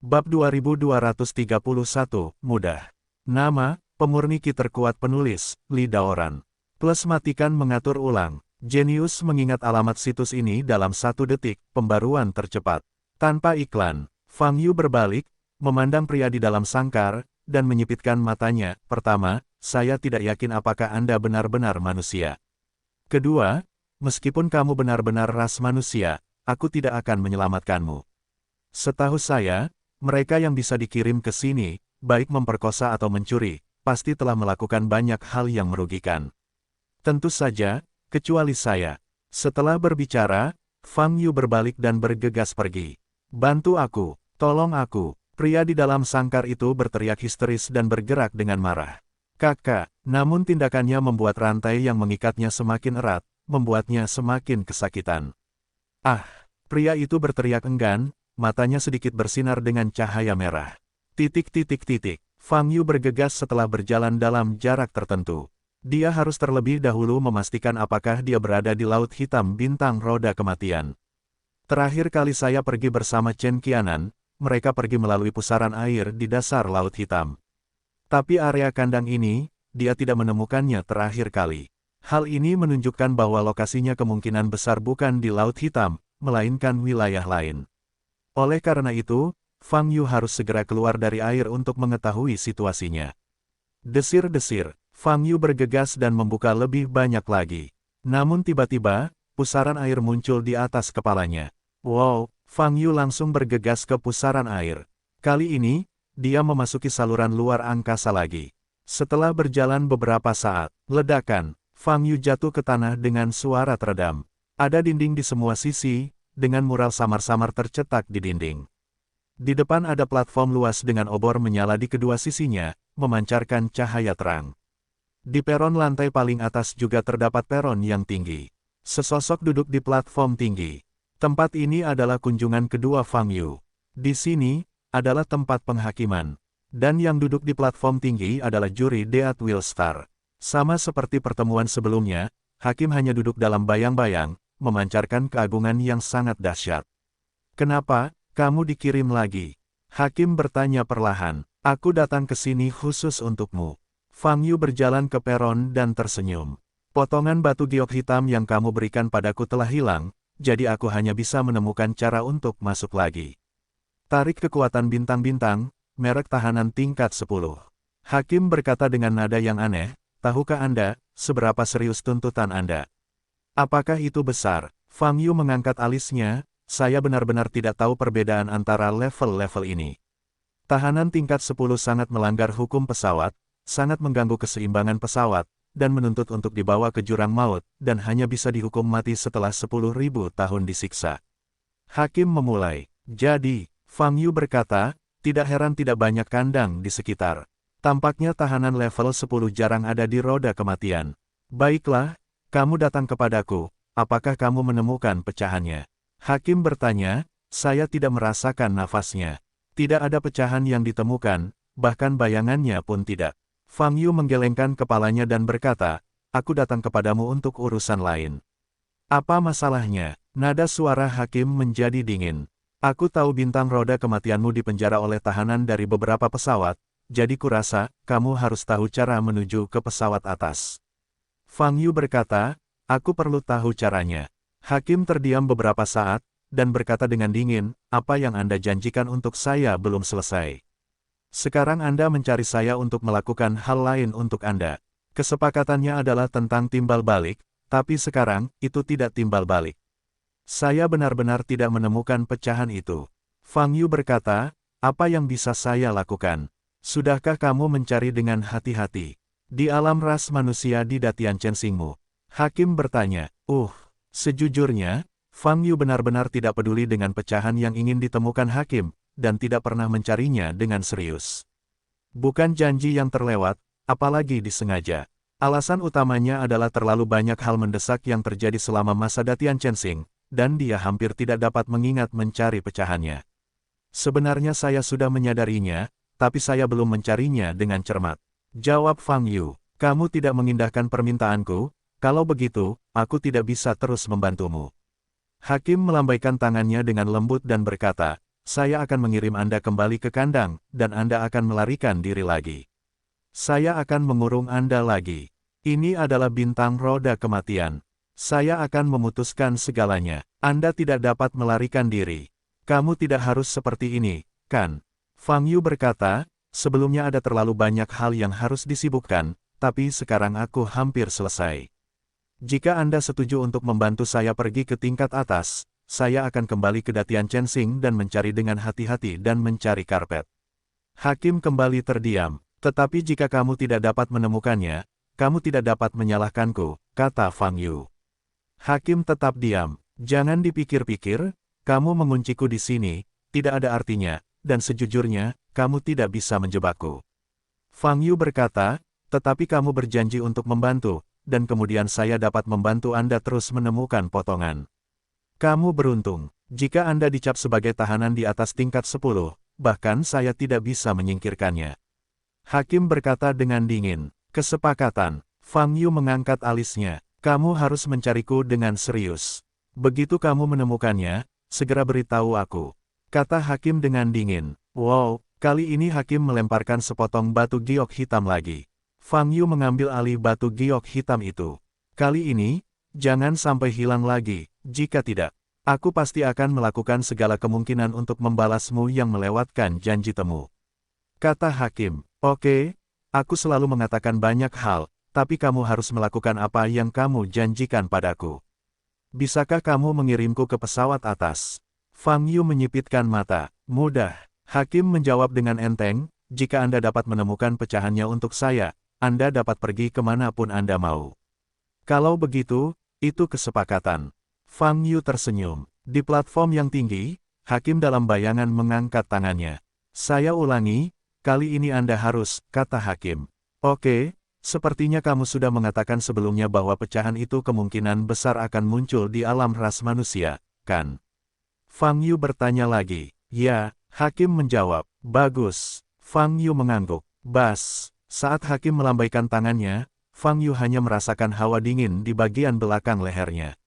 Bab 2231, mudah. Nama, pemurni ki terkuat penulis, Li Daoran. Plus matikan mengatur ulang. Genius mengingat alamat situs ini dalam 1 detik, pembaruan tercepat. Tanpa iklan, Fang Yu berbalik, memandang pria di dalam sangkar, dan menyipitkan matanya. Pertama, saya tidak yakin apakah Anda benar-benar manusia. Kedua, meskipun kamu benar-benar ras manusia, aku tidak akan menyelamatkanmu. Setahu saya, mereka yang bisa dikirim ke sini, baik memperkosa atau mencuri, pasti telah melakukan banyak hal yang merugikan. Tentu saja, kecuali saya. Setelah berbicara, Fang Yu berbalik dan bergegas pergi. Bantu aku, tolong aku. Pria di dalam sangkar itu berteriak histeris dan bergerak dengan marah. Kakak, namun tindakannya membuat rantai yang mengikatnya semakin erat, membuatnya semakin kesakitan. Ah, pria itu berteriak enggan. Matanya sedikit bersinar dengan cahaya merah. Fang Yu bergegas setelah berjalan dalam jarak tertentu. Dia harus terlebih dahulu memastikan apakah dia berada di Laut Hitam Bintang Roda Kematian. Terakhir kali saya pergi bersama Chen Qianan, mereka pergi melalui pusaran air di dasar Laut Hitam. Tapi area kandang ini, dia tidak menemukannya terakhir kali. Hal ini menunjukkan bahwa lokasinya kemungkinan besar bukan di Laut Hitam, melainkan wilayah lain. Oleh karena itu, Fang Yu harus segera keluar dari air untuk mengetahui situasinya. Desir-desir, Fang Yu bergegas dan membuka lebih banyak lagi. Namun tiba-tiba, pusaran air muncul di atas kepalanya. Wow, Fang Yu langsung bergegas ke pusaran air. Kali ini, dia memasuki saluran luar angkasa lagi. Setelah berjalan beberapa saat, ledakan, Fang Yu jatuh ke tanah dengan suara teredam. Ada dinding di semua sisi, dengan mural samar-samar tercetak di dinding. Di depan ada platform luas dengan obor menyala di kedua sisinya, memancarkan cahaya terang. Di peron lantai paling atas juga terdapat peron yang tinggi. Sesosok duduk di platform tinggi. Tempat ini adalah kunjungan kedua Fang Yu. Di sini, adalah tempat penghakiman. Dan yang duduk di platform tinggi adalah juri Deat Willstar. Sama seperti pertemuan sebelumnya, hakim hanya duduk dalam bayang-bayang, memancarkan keagungan yang sangat dahsyat. Kenapa, kamu dikirim lagi? Hakim bertanya perlahan. Aku datang ke sini khusus untukmu. Fang Yu berjalan ke peron dan tersenyum. Potongan batu giok hitam yang kamu berikan padaku telah hilang, jadi aku hanya bisa menemukan cara untuk masuk lagi. Tarik kekuatan bintang-bintang, merek tahanan tingkat 10. Hakim berkata dengan nada yang aneh, tahukah Anda, seberapa serius tuntutan Anda? Apakah itu besar? Fang Yu mengangkat alisnya, saya benar-benar tidak tahu perbedaan antara level-level ini. Tahanan tingkat 10 sangat melanggar hukum pesawat, sangat mengganggu keseimbangan pesawat, dan menuntut untuk dibawa ke jurang maut, dan hanya bisa dihukum mati setelah 10.000 tahun disiksa. Hakim memulai. Jadi, Fang Yu berkata, tidak heran tidak banyak kandang di sekitar. Tampaknya tahanan level 10 jarang ada di roda kematian. Baiklah, kamu datang kepadaku, apakah kamu menemukan pecahannya? Hakim bertanya, saya tidak merasakan nafasnya. Tidak ada pecahan yang ditemukan, bahkan bayangannya pun tidak. Fang Yu menggelengkan kepalanya dan berkata, aku datang kepadamu untuk urusan lain. Apa masalahnya? Nada suara hakim menjadi dingin. Aku tahu bintang roda kematianmu dipenjara oleh tahanan dari beberapa pesawat, jadi kurasa, kamu harus tahu cara menuju ke pesawat atas. Fang Yu berkata, aku perlu tahu caranya. Hakim terdiam beberapa saat, dan berkata dengan dingin, apa yang Anda janjikan untuk saya belum selesai. Sekarang Anda mencari saya untuk melakukan hal lain untuk Anda. Kesepakatannya adalah tentang timbal balik, tapi sekarang, itu tidak timbal balik. Saya benar-benar tidak menemukan pecahan itu. Fang Yu berkata, apa yang bisa saya lakukan? Sudahkah kamu mencari dengan hati-hati? Di alam ras manusia di Datian Chensingmu. Hakim bertanya, sejujurnya, Fang Yu benar-benar tidak peduli dengan pecahan yang ingin ditemukan hakim, dan tidak pernah mencarinya dengan serius. Bukan janji yang terlewat, apalagi disengaja. Alasan utamanya adalah terlalu banyak hal mendesak yang terjadi selama masa Datian Chensing, dan dia hampir tidak dapat mengingat mencari pecahannya. Sebenarnya saya sudah menyadarinya, tapi saya belum mencarinya dengan cermat. Jawab Fang Yu, kamu tidak mengindahkan permintaanku, kalau begitu, aku tidak bisa terus membantumu. Hakim melambaikan tangannya dengan lembut dan berkata, saya akan mengirim Anda kembali ke kandang, dan Anda akan melarikan diri lagi. Saya akan mengurung Anda lagi. Ini adalah bintang roda kematian. Saya akan memutuskan segalanya. Anda tidak dapat melarikan diri. Kamu tidak harus seperti ini, kan? Fang Yu berkata, sebelumnya ada terlalu banyak hal yang harus disibukkan, tapi sekarang aku hampir selesai. Jika Anda setuju untuk membantu saya pergi ke tingkat atas, saya akan kembali ke Datian Chensing dan mencari dengan hati-hati dan mencari karpet. Hakim kembali terdiam. Tetapi jika kamu tidak dapat menemukannya, kamu tidak dapat menyalahkanku, kata Fang Yu. Hakim tetap diam. Jangan dipikir-pikir, kamu mengunciku di sini, tidak ada artinya, dan sejujurnya, kamu tidak bisa menjebakku. Fang Yu berkata, tetapi kamu berjanji untuk membantu, dan kemudian saya dapat membantu Anda terus menemukan potongan. Kamu beruntung. Jika Anda dicap sebagai tahanan di atas tingkat 10, bahkan saya tidak bisa menyingkirkannya. Hakim berkata dengan dingin. Kesepakatan. Fang Yu mengangkat alisnya. Kamu harus mencariku dengan serius. Begitu kamu menemukannya, segera beritahu aku. Kata Hakim dengan dingin. Wow, kali ini Hakim melemparkan sepotong batu giok hitam lagi. Fang Yu mengambil alih batu giok hitam itu. Kali ini, jangan sampai hilang lagi. Jika tidak, aku pasti akan melakukan segala kemungkinan untuk membalasmu yang melewatkan janji temu. Kata Hakim. Oke, aku selalu mengatakan banyak hal, tapi kamu harus melakukan apa yang kamu janjikan padaku. Bisakah kamu mengirimku ke pesawat atas? Fang Yu menyipitkan mata. Mudah. Hakim menjawab dengan enteng, jika Anda dapat menemukan pecahannya untuk saya, Anda dapat pergi kemanapun Anda mau. Kalau begitu, itu kesepakatan. Fang Yu tersenyum. Di platform yang tinggi, Hakim dalam bayangan mengangkat tangannya. Saya ulangi, kali ini Anda harus, kata Hakim. Oke, sepertinya kamu sudah mengatakan sebelumnya bahwa pecahan itu kemungkinan besar akan muncul di alam ras manusia, kan? Fang Yu bertanya lagi. Ya, Hakim menjawab. Bagus. Fang Yu mengangguk. Bas. Saat Hakim melambaikan tangannya, Fang Yu hanya merasakan hawa dingin di bagian belakang lehernya.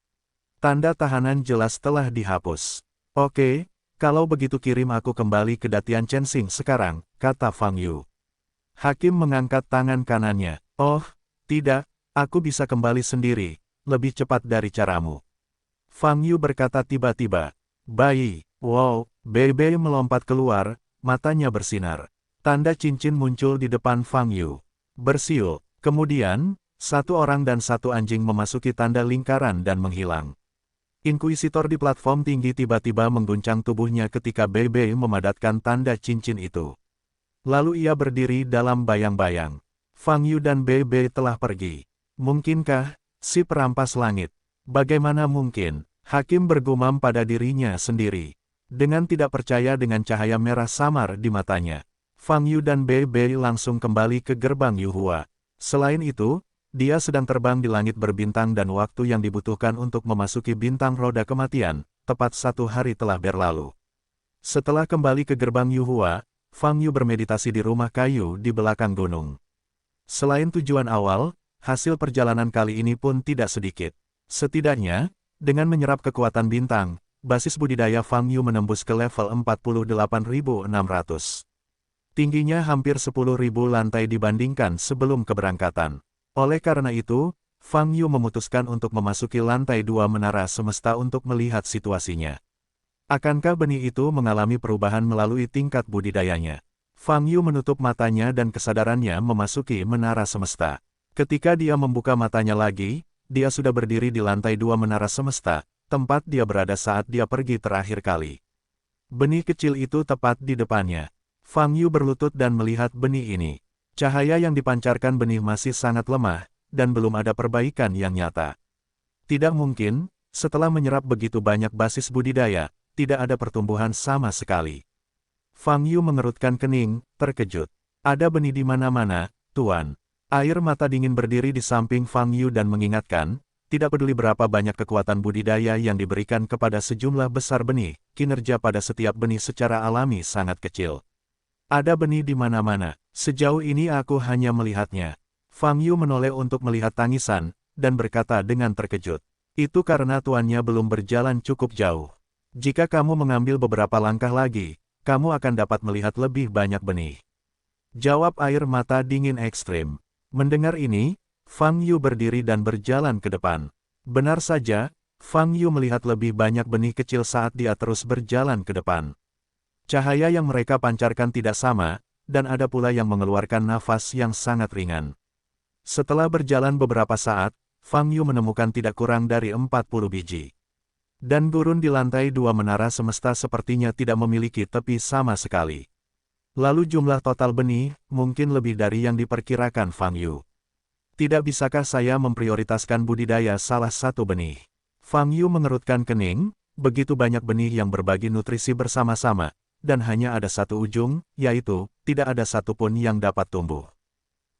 Tanda tahanan jelas telah dihapus. Oke. Kalau begitu kirim aku kembali ke Datian Chensing sekarang, kata Fang Yu. Hakim mengangkat tangan kanannya. Oh, tidak, aku bisa kembali sendiri, lebih cepat dari caramu. Fang Yu berkata tiba-tiba. Bayi, wow, Bebe melompat keluar, matanya bersinar. Tanda cincin muncul di depan Fang Yu. Bersiul, kemudian, satu orang dan satu anjing memasuki tanda lingkaran dan menghilang. Inkuisitor di platform tinggi tiba-tiba mengguncang tubuhnya ketika Bebe memadatkan tanda cincin itu. Lalu ia berdiri dalam bayang-bayang. Fang Yu dan Bebe telah pergi. Mungkinkah, si perampas langit? Bagaimana mungkin? Hakim bergumam pada dirinya sendiri. Dengan tidak percaya dengan cahaya merah samar di matanya. Fang Yu dan Bebe langsung kembali ke gerbang Yuhua. Selain itu, dia sedang terbang di langit berbintang dan waktu yang dibutuhkan untuk memasuki bintang roda kematian, tepat 1 hari telah berlalu. Setelah kembali ke gerbang Yuhua, Fang Yu bermeditasi di rumah kayu di belakang gunung. Selain tujuan awal, hasil perjalanan kali ini pun tidak sedikit. Setidaknya, dengan menyerap kekuatan bintang, basis budidaya Fang Yu menembus ke level 48.600. Tingginya hampir 10.000 lantai dibandingkan sebelum keberangkatan. Oleh karena itu, Fang Yu memutuskan untuk memasuki lantai 2 menara semesta untuk melihat situasinya. Akankah benih itu mengalami perubahan melalui tingkat budidayanya? Fang Yu menutup matanya dan kesadarannya memasuki menara semesta. Ketika dia membuka matanya lagi, dia sudah berdiri di lantai 2 menara semesta, tempat dia berada saat dia pergi terakhir kali. Benih kecil itu tepat di depannya. Fang Yu berlutut dan melihat benih ini. Cahaya yang dipancarkan benih masih sangat lemah, dan belum ada perbaikan yang nyata. Tidak mungkin, setelah menyerap begitu banyak basis budidaya, tidak ada pertumbuhan sama sekali. Fang Yu mengerutkan kening, terkejut. Ada benih di mana-mana, Tuan. Air mata dingin berdiri di samping Fang Yu dan mengingatkan, tidak peduli berapa banyak kekuatan budidaya yang diberikan kepada sejumlah besar benih, kinerja pada setiap benih secara alami sangat kecil. Ada benih di mana-mana. Sejauh ini aku hanya melihatnya. Fang Yu menoleh untuk melihat tangisan, dan berkata dengan terkejut. Itu karena tuannya belum berjalan cukup jauh. Jika kamu mengambil beberapa langkah lagi, kamu akan dapat melihat lebih banyak benih. Jawab air mata dingin ekstrim. Mendengar ini, Fang Yu berdiri dan berjalan ke depan. Benar saja, Fang Yu melihat lebih banyak benih kecil saat dia terus berjalan ke depan. Cahaya yang mereka pancarkan tidak sama, dan ada pula yang mengeluarkan nafas yang sangat ringan. Setelah berjalan beberapa saat, Fang Yu menemukan tidak kurang dari 40 biji. Dan gurun di lantai 2 menara semesta sepertinya tidak memiliki tepi sama sekali. Lalu jumlah total benih, mungkin lebih dari yang diperkirakan Fang Yu. Tidak bisakah saya memprioritaskan budidaya salah satu benih? Fang Yu mengerutkan kening, begitu banyak benih yang berbagi nutrisi bersama-sama, dan hanya ada satu ujung, yaitu, tidak ada satupun yang dapat tumbuh.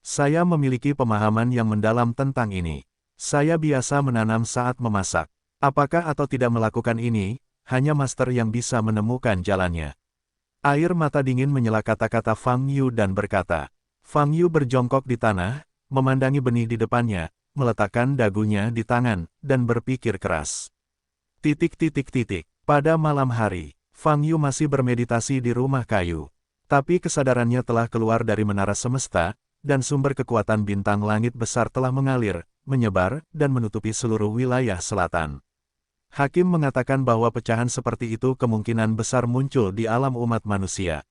Saya memiliki pemahaman yang mendalam tentang ini. Saya biasa menanam saat memasak. Apakah atau tidak melakukan ini, hanya master yang bisa menemukan jalannya. Air mata dingin menyela kata-kata Fang Yu dan berkata. Fang Yu berjongkok di tanah, memandangi benih di depannya, meletakkan dagunya di tangan, dan berpikir keras. Pada malam hari, Fang Yu masih bermeditasi di rumah kayu. Tapi kesadarannya telah keluar dari menara semesta, dan sumber kekuatan bintang langit besar telah mengalir, menyebar, dan menutupi seluruh wilayah selatan. Hakim mengatakan bahwa pecahan seperti itu kemungkinan besar muncul di alam umat manusia.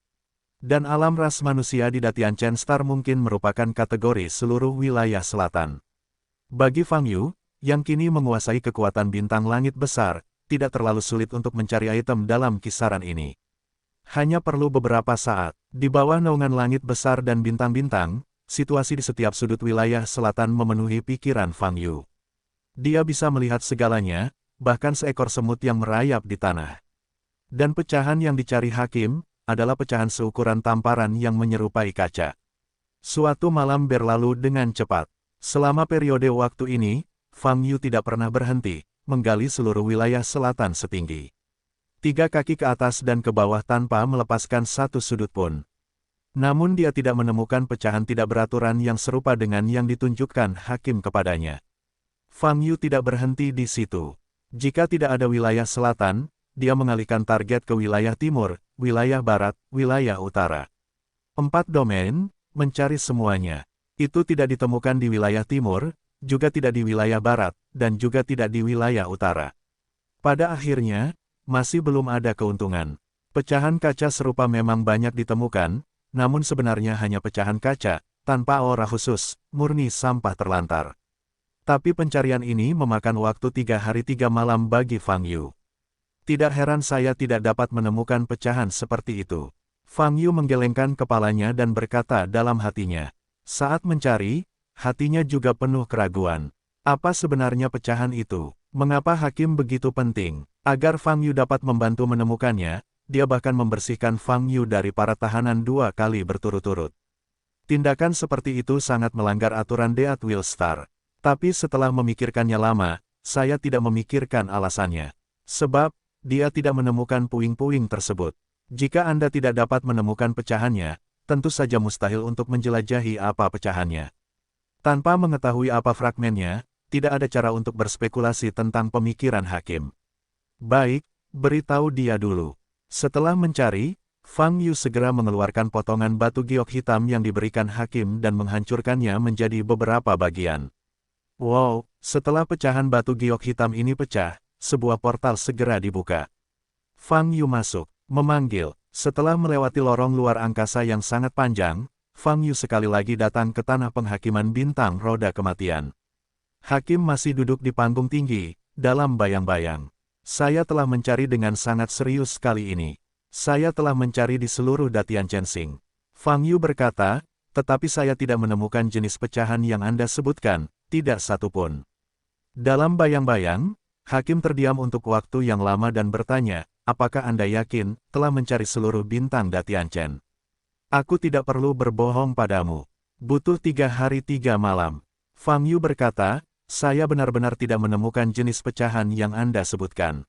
Dan alam ras manusia di Datian Chen Star mungkin merupakan kategori seluruh wilayah selatan. Bagi Fang Yu, yang kini menguasai kekuatan bintang langit besar, tidak terlalu sulit untuk mencari item dalam kisaran ini. Hanya perlu beberapa saat, di bawah naungan langit besar dan bintang-bintang, situasi di setiap sudut wilayah selatan memenuhi pikiran Fang Yu. Dia bisa melihat segalanya, bahkan seekor semut yang merayap di tanah. Dan pecahan yang dicari Hakim, adalah pecahan seukuran tamparan yang menyerupai kaca. Suatu malam berlalu dengan cepat. Selama periode waktu ini, Fang Yu tidak pernah berhenti, menggali seluruh wilayah selatan setinggi 3 kaki ke atas dan ke bawah tanpa melepaskan satu sudut pun. Namun dia tidak menemukan pecahan tidak beraturan yang serupa dengan yang ditunjukkan Hakim kepadanya. Fang Yu tidak berhenti di situ. Jika tidak ada wilayah selatan, dia mengalihkan target ke wilayah timur, wilayah barat, wilayah utara. 4 domain, mencari semuanya. Itu tidak ditemukan di wilayah timur, juga tidak di wilayah barat, dan juga tidak di wilayah utara. Pada akhirnya, masih belum ada keuntungan. Pecahan kaca serupa memang banyak ditemukan, namun sebenarnya hanya pecahan kaca, tanpa aura khusus, murni sampah terlantar. Tapi pencarian ini memakan waktu 3 hari 3 malam bagi Fang Yu. Tidak heran saya tidak dapat menemukan pecahan seperti itu. Fang Yu menggelengkan kepalanya dan berkata dalam hatinya. Saat mencari, hatinya juga penuh keraguan. Apa sebenarnya pecahan itu? Mengapa Hakim begitu penting? Agar Fang Yu dapat membantu menemukannya, dia bahkan membersihkan Fang Yu dari para tahanan 2 kali berturut-turut. Tindakan seperti itu sangat melanggar aturan Deat Will Star. Tapi setelah memikirkannya lama, saya tidak memikirkan alasannya. Sebab, dia tidak menemukan puing-puing tersebut. Jika Anda tidak dapat menemukan pecahannya, tentu saja mustahil untuk menjelajahi apa pecahannya. Tanpa mengetahui apa fragmennya, tidak ada cara untuk berspekulasi tentang pemikiran Hakim. Baik, beritahu dia dulu. Setelah mencari, Fang Yu segera mengeluarkan potongan batu giok hitam yang diberikan Hakim dan menghancurkannya menjadi beberapa bagian. Wow, setelah pecahan batu giok hitam ini pecah, sebuah portal segera dibuka. Fang Yu masuk, memanggil. Setelah melewati lorong luar angkasa yang sangat panjang, Fang Yu sekali lagi datang ke tanah penghakiman bintang roda kematian. Hakim masih duduk di panggung tinggi, dalam bayang-bayang. Saya telah mencari dengan sangat serius kali ini. Saya telah mencari di seluruh Datian Chensing. Fang Yu berkata, tetapi saya tidak menemukan jenis pecahan yang Anda sebutkan. Tidak satu pun. Dalam bayang-bayang, Hakim terdiam untuk waktu yang lama dan bertanya, apakah Anda yakin telah mencari seluruh bintang Datian Chen? Aku tidak perlu berbohong padamu. Butuh 3 hari 3 malam. Fang Yu berkata, saya benar-benar tidak menemukan jenis pecahan yang Anda sebutkan.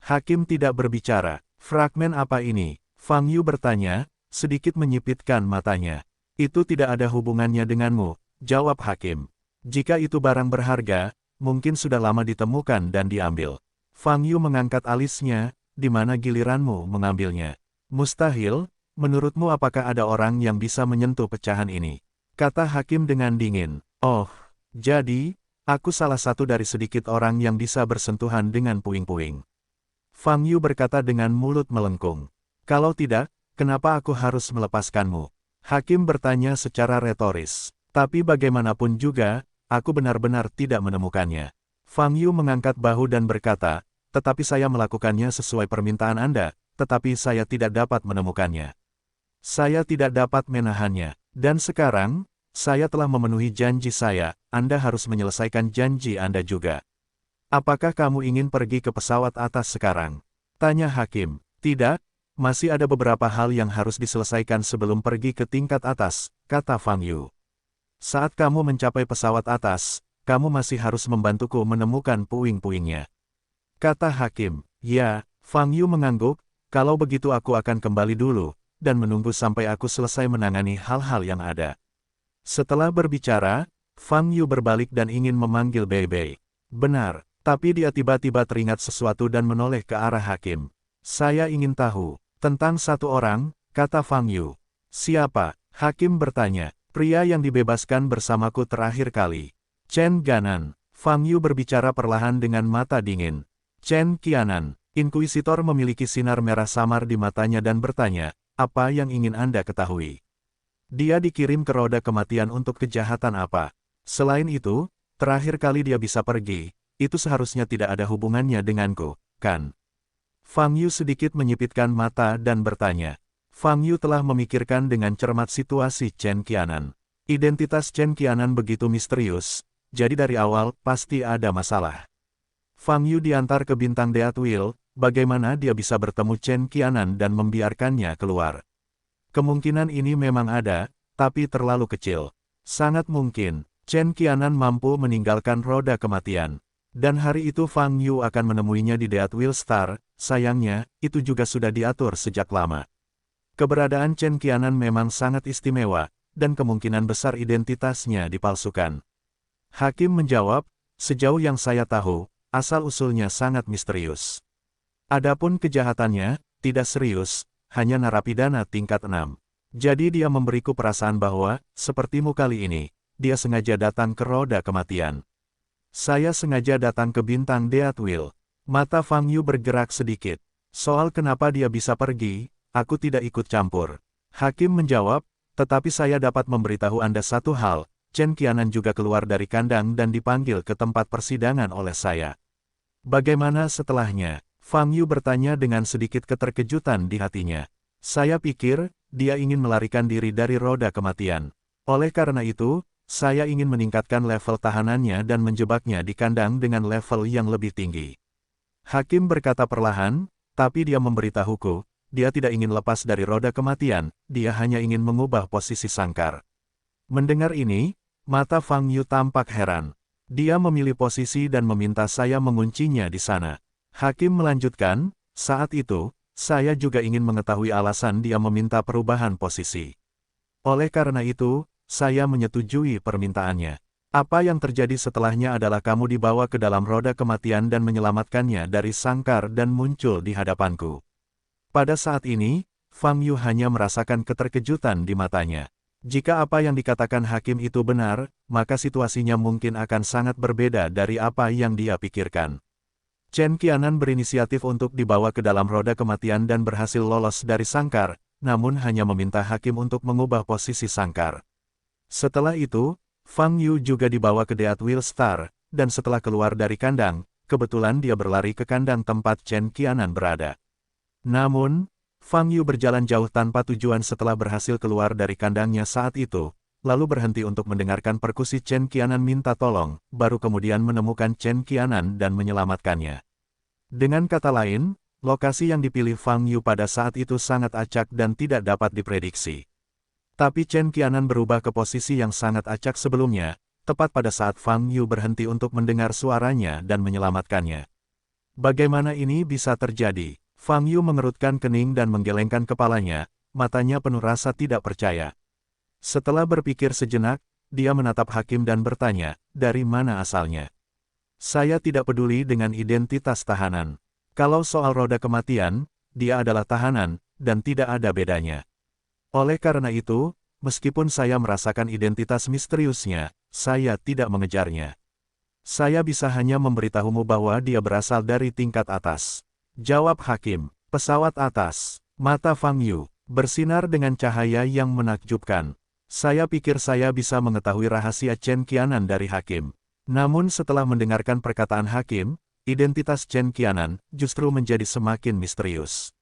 Hakim tidak berbicara. Fragmen apa ini? Fang Yu bertanya, sedikit menyipitkan matanya. Itu tidak ada hubungannya denganmu, jawab Hakim. Jika itu barang berharga, mungkin sudah lama ditemukan dan diambil. Fang Yu mengangkat alisnya, di mana giliranmu mengambilnya? Mustahil, menurutmu apakah ada orang yang bisa menyentuh pecahan ini? Kata hakim dengan dingin. Oh, jadi, aku salah satu dari sedikit orang yang bisa bersentuhan dengan puing-puing. Fang Yu berkata dengan mulut melengkung. Kalau tidak, kenapa aku harus melepaskanmu? Hakim bertanya secara retoris. Tapi bagaimanapun juga, aku benar-benar tidak menemukannya. Fang Yu mengangkat bahu dan berkata, tetapi saya melakukannya sesuai permintaan Anda, tetapi saya tidak dapat menemukannya. Saya tidak dapat menahannya. Dan sekarang, saya telah memenuhi janji saya, Anda harus menyelesaikan janji Anda juga. Apakah kamu ingin pergi ke pesawat atas sekarang? Tanya hakim. Tidak, masih ada beberapa hal yang harus diselesaikan sebelum pergi ke tingkat atas, kata Fang Yu. Saat kamu mencapai pesawat atas, kamu masih harus membantuku menemukan puing-puingnya. Kata hakim. Ya, Fang Yu mengangguk, kalau begitu aku akan kembali dulu, dan menunggu sampai aku selesai menangani hal-hal yang ada. Setelah berbicara, Fang Yu berbalik dan ingin memanggil Bei Bei. Benar, tapi dia tiba-tiba teringat sesuatu dan menoleh ke arah hakim. Saya ingin tahu, tentang satu orang, kata Fang Yu. Siapa? Hakim bertanya. Pria yang dibebaskan bersamaku terakhir kali. Chen Ganan. Fang Yu berbicara perlahan dengan mata dingin. Chen Qianan. Inkuisitor memiliki sinar merah samar di matanya dan bertanya, apa yang ingin Anda ketahui? Dia dikirim ke roda kematian untuk kejahatan apa? Selain itu, terakhir kali dia bisa pergi, itu seharusnya tidak ada hubungannya denganku, kan? Fang Yu sedikit menyipitkan mata dan bertanya. Fang Yu telah memikirkan dengan cermat situasi Chen Qianan. Identitas Chen Qianan begitu misterius, jadi dari awal pasti ada masalah. Fang Yu diantar ke bintang Deathwheel, bagaimana dia bisa bertemu Chen Qianan dan membiarkannya keluar? Kemungkinan ini memang ada, tapi terlalu kecil. Sangat mungkin, Chen Qianan mampu meninggalkan roda kematian. Dan hari itu Fang Yu akan menemuinya di Deathwheel Star, sayangnya, itu juga sudah diatur sejak lama. Keberadaan Chen Qianan memang sangat istimewa, dan kemungkinan besar identitasnya dipalsukan. Hakim menjawab, sejauh yang saya tahu, asal-usulnya sangat misterius. Adapun kejahatannya, tidak serius, hanya narapidana tingkat 6. Jadi dia memberiku perasaan bahwa, sepertimu kali ini, dia sengaja datang ke roda kematian. Saya sengaja datang ke bintang Deathwheel. Mata Fang Yu bergerak sedikit. Soal kenapa dia bisa pergi, aku tidak ikut campur. Hakim menjawab, tetapi saya dapat memberitahu Anda satu hal, Chen Qianan juga keluar dari kandang dan dipanggil ke tempat persidangan oleh saya. Bagaimana setelahnya? Fang Yu bertanya dengan sedikit keterkejutan di hatinya. Saya pikir, dia ingin melarikan diri dari roda kematian. Oleh karena itu, saya ingin meningkatkan level tahanannya dan menjebaknya di kandang dengan level yang lebih tinggi. Hakim berkata perlahan, tapi dia memberitahuku, dia tidak ingin lepas dari roda kematian, dia hanya ingin mengubah posisi sangkar. Mendengar ini, mata Fang Yu tampak heran. Dia memilih posisi dan meminta saya menguncinya di sana. Hakim melanjutkan, saat itu, saya juga ingin mengetahui alasan dia meminta perubahan posisi. Oleh karena itu, saya menyetujui permintaannya. Apa yang terjadi setelahnya adalah kamu dibawa ke dalam roda kematian dan menyelamatkannya dari sangkar dan muncul di hadapanku. Pada saat ini, Fang Yu hanya merasakan keterkejutan di matanya. Jika apa yang dikatakan hakim itu benar, maka situasinya mungkin akan sangat berbeda dari apa yang dia pikirkan. Chen Qianan berinisiatif untuk dibawa ke dalam roda kematian dan berhasil lolos dari sangkar, namun hanya meminta hakim untuk mengubah posisi sangkar. Setelah itu, Fang Yu juga dibawa ke Deathwheel Star, dan setelah keluar dari kandang, kebetulan dia berlari ke kandang tempat Chen Qianan berada. Namun, Fang Yu berjalan jauh tanpa tujuan setelah berhasil keluar dari kandangnya saat itu, lalu berhenti untuk mendengarkan perkusi Chen Qianan minta tolong, baru kemudian menemukan Chen Qianan dan menyelamatkannya. Dengan kata lain, lokasi yang dipilih Fang Yu pada saat itu sangat acak dan tidak dapat diprediksi. Tapi Chen Qianan berubah ke posisi yang sangat acak sebelumnya, tepat pada saat Fang Yu berhenti untuk mendengar suaranya dan menyelamatkannya. Bagaimana ini bisa terjadi? Fang Yu mengerutkan kening dan menggelengkan kepalanya, matanya penuh rasa tidak percaya. Setelah berpikir sejenak, dia menatap hakim dan bertanya, dari mana asalnya? Saya tidak peduli dengan identitas tahanan. Kalau soal roda kematian, dia adalah tahanan, dan tidak ada bedanya. Oleh karena itu, meskipun saya merasakan identitas misteriusnya, saya tidak mengejarnya. Saya bisa hanya memberitahumu bahwa dia berasal dari tingkat atas. Jawab Hakim. Pesawat atas. Mata Fang Yu bersinar dengan cahaya yang menakjubkan. Saya pikir saya bisa mengetahui rahasia Chen Qianan dari Hakim. Namun setelah mendengarkan perkataan Hakim, identitas Chen Qianan justru menjadi semakin misterius.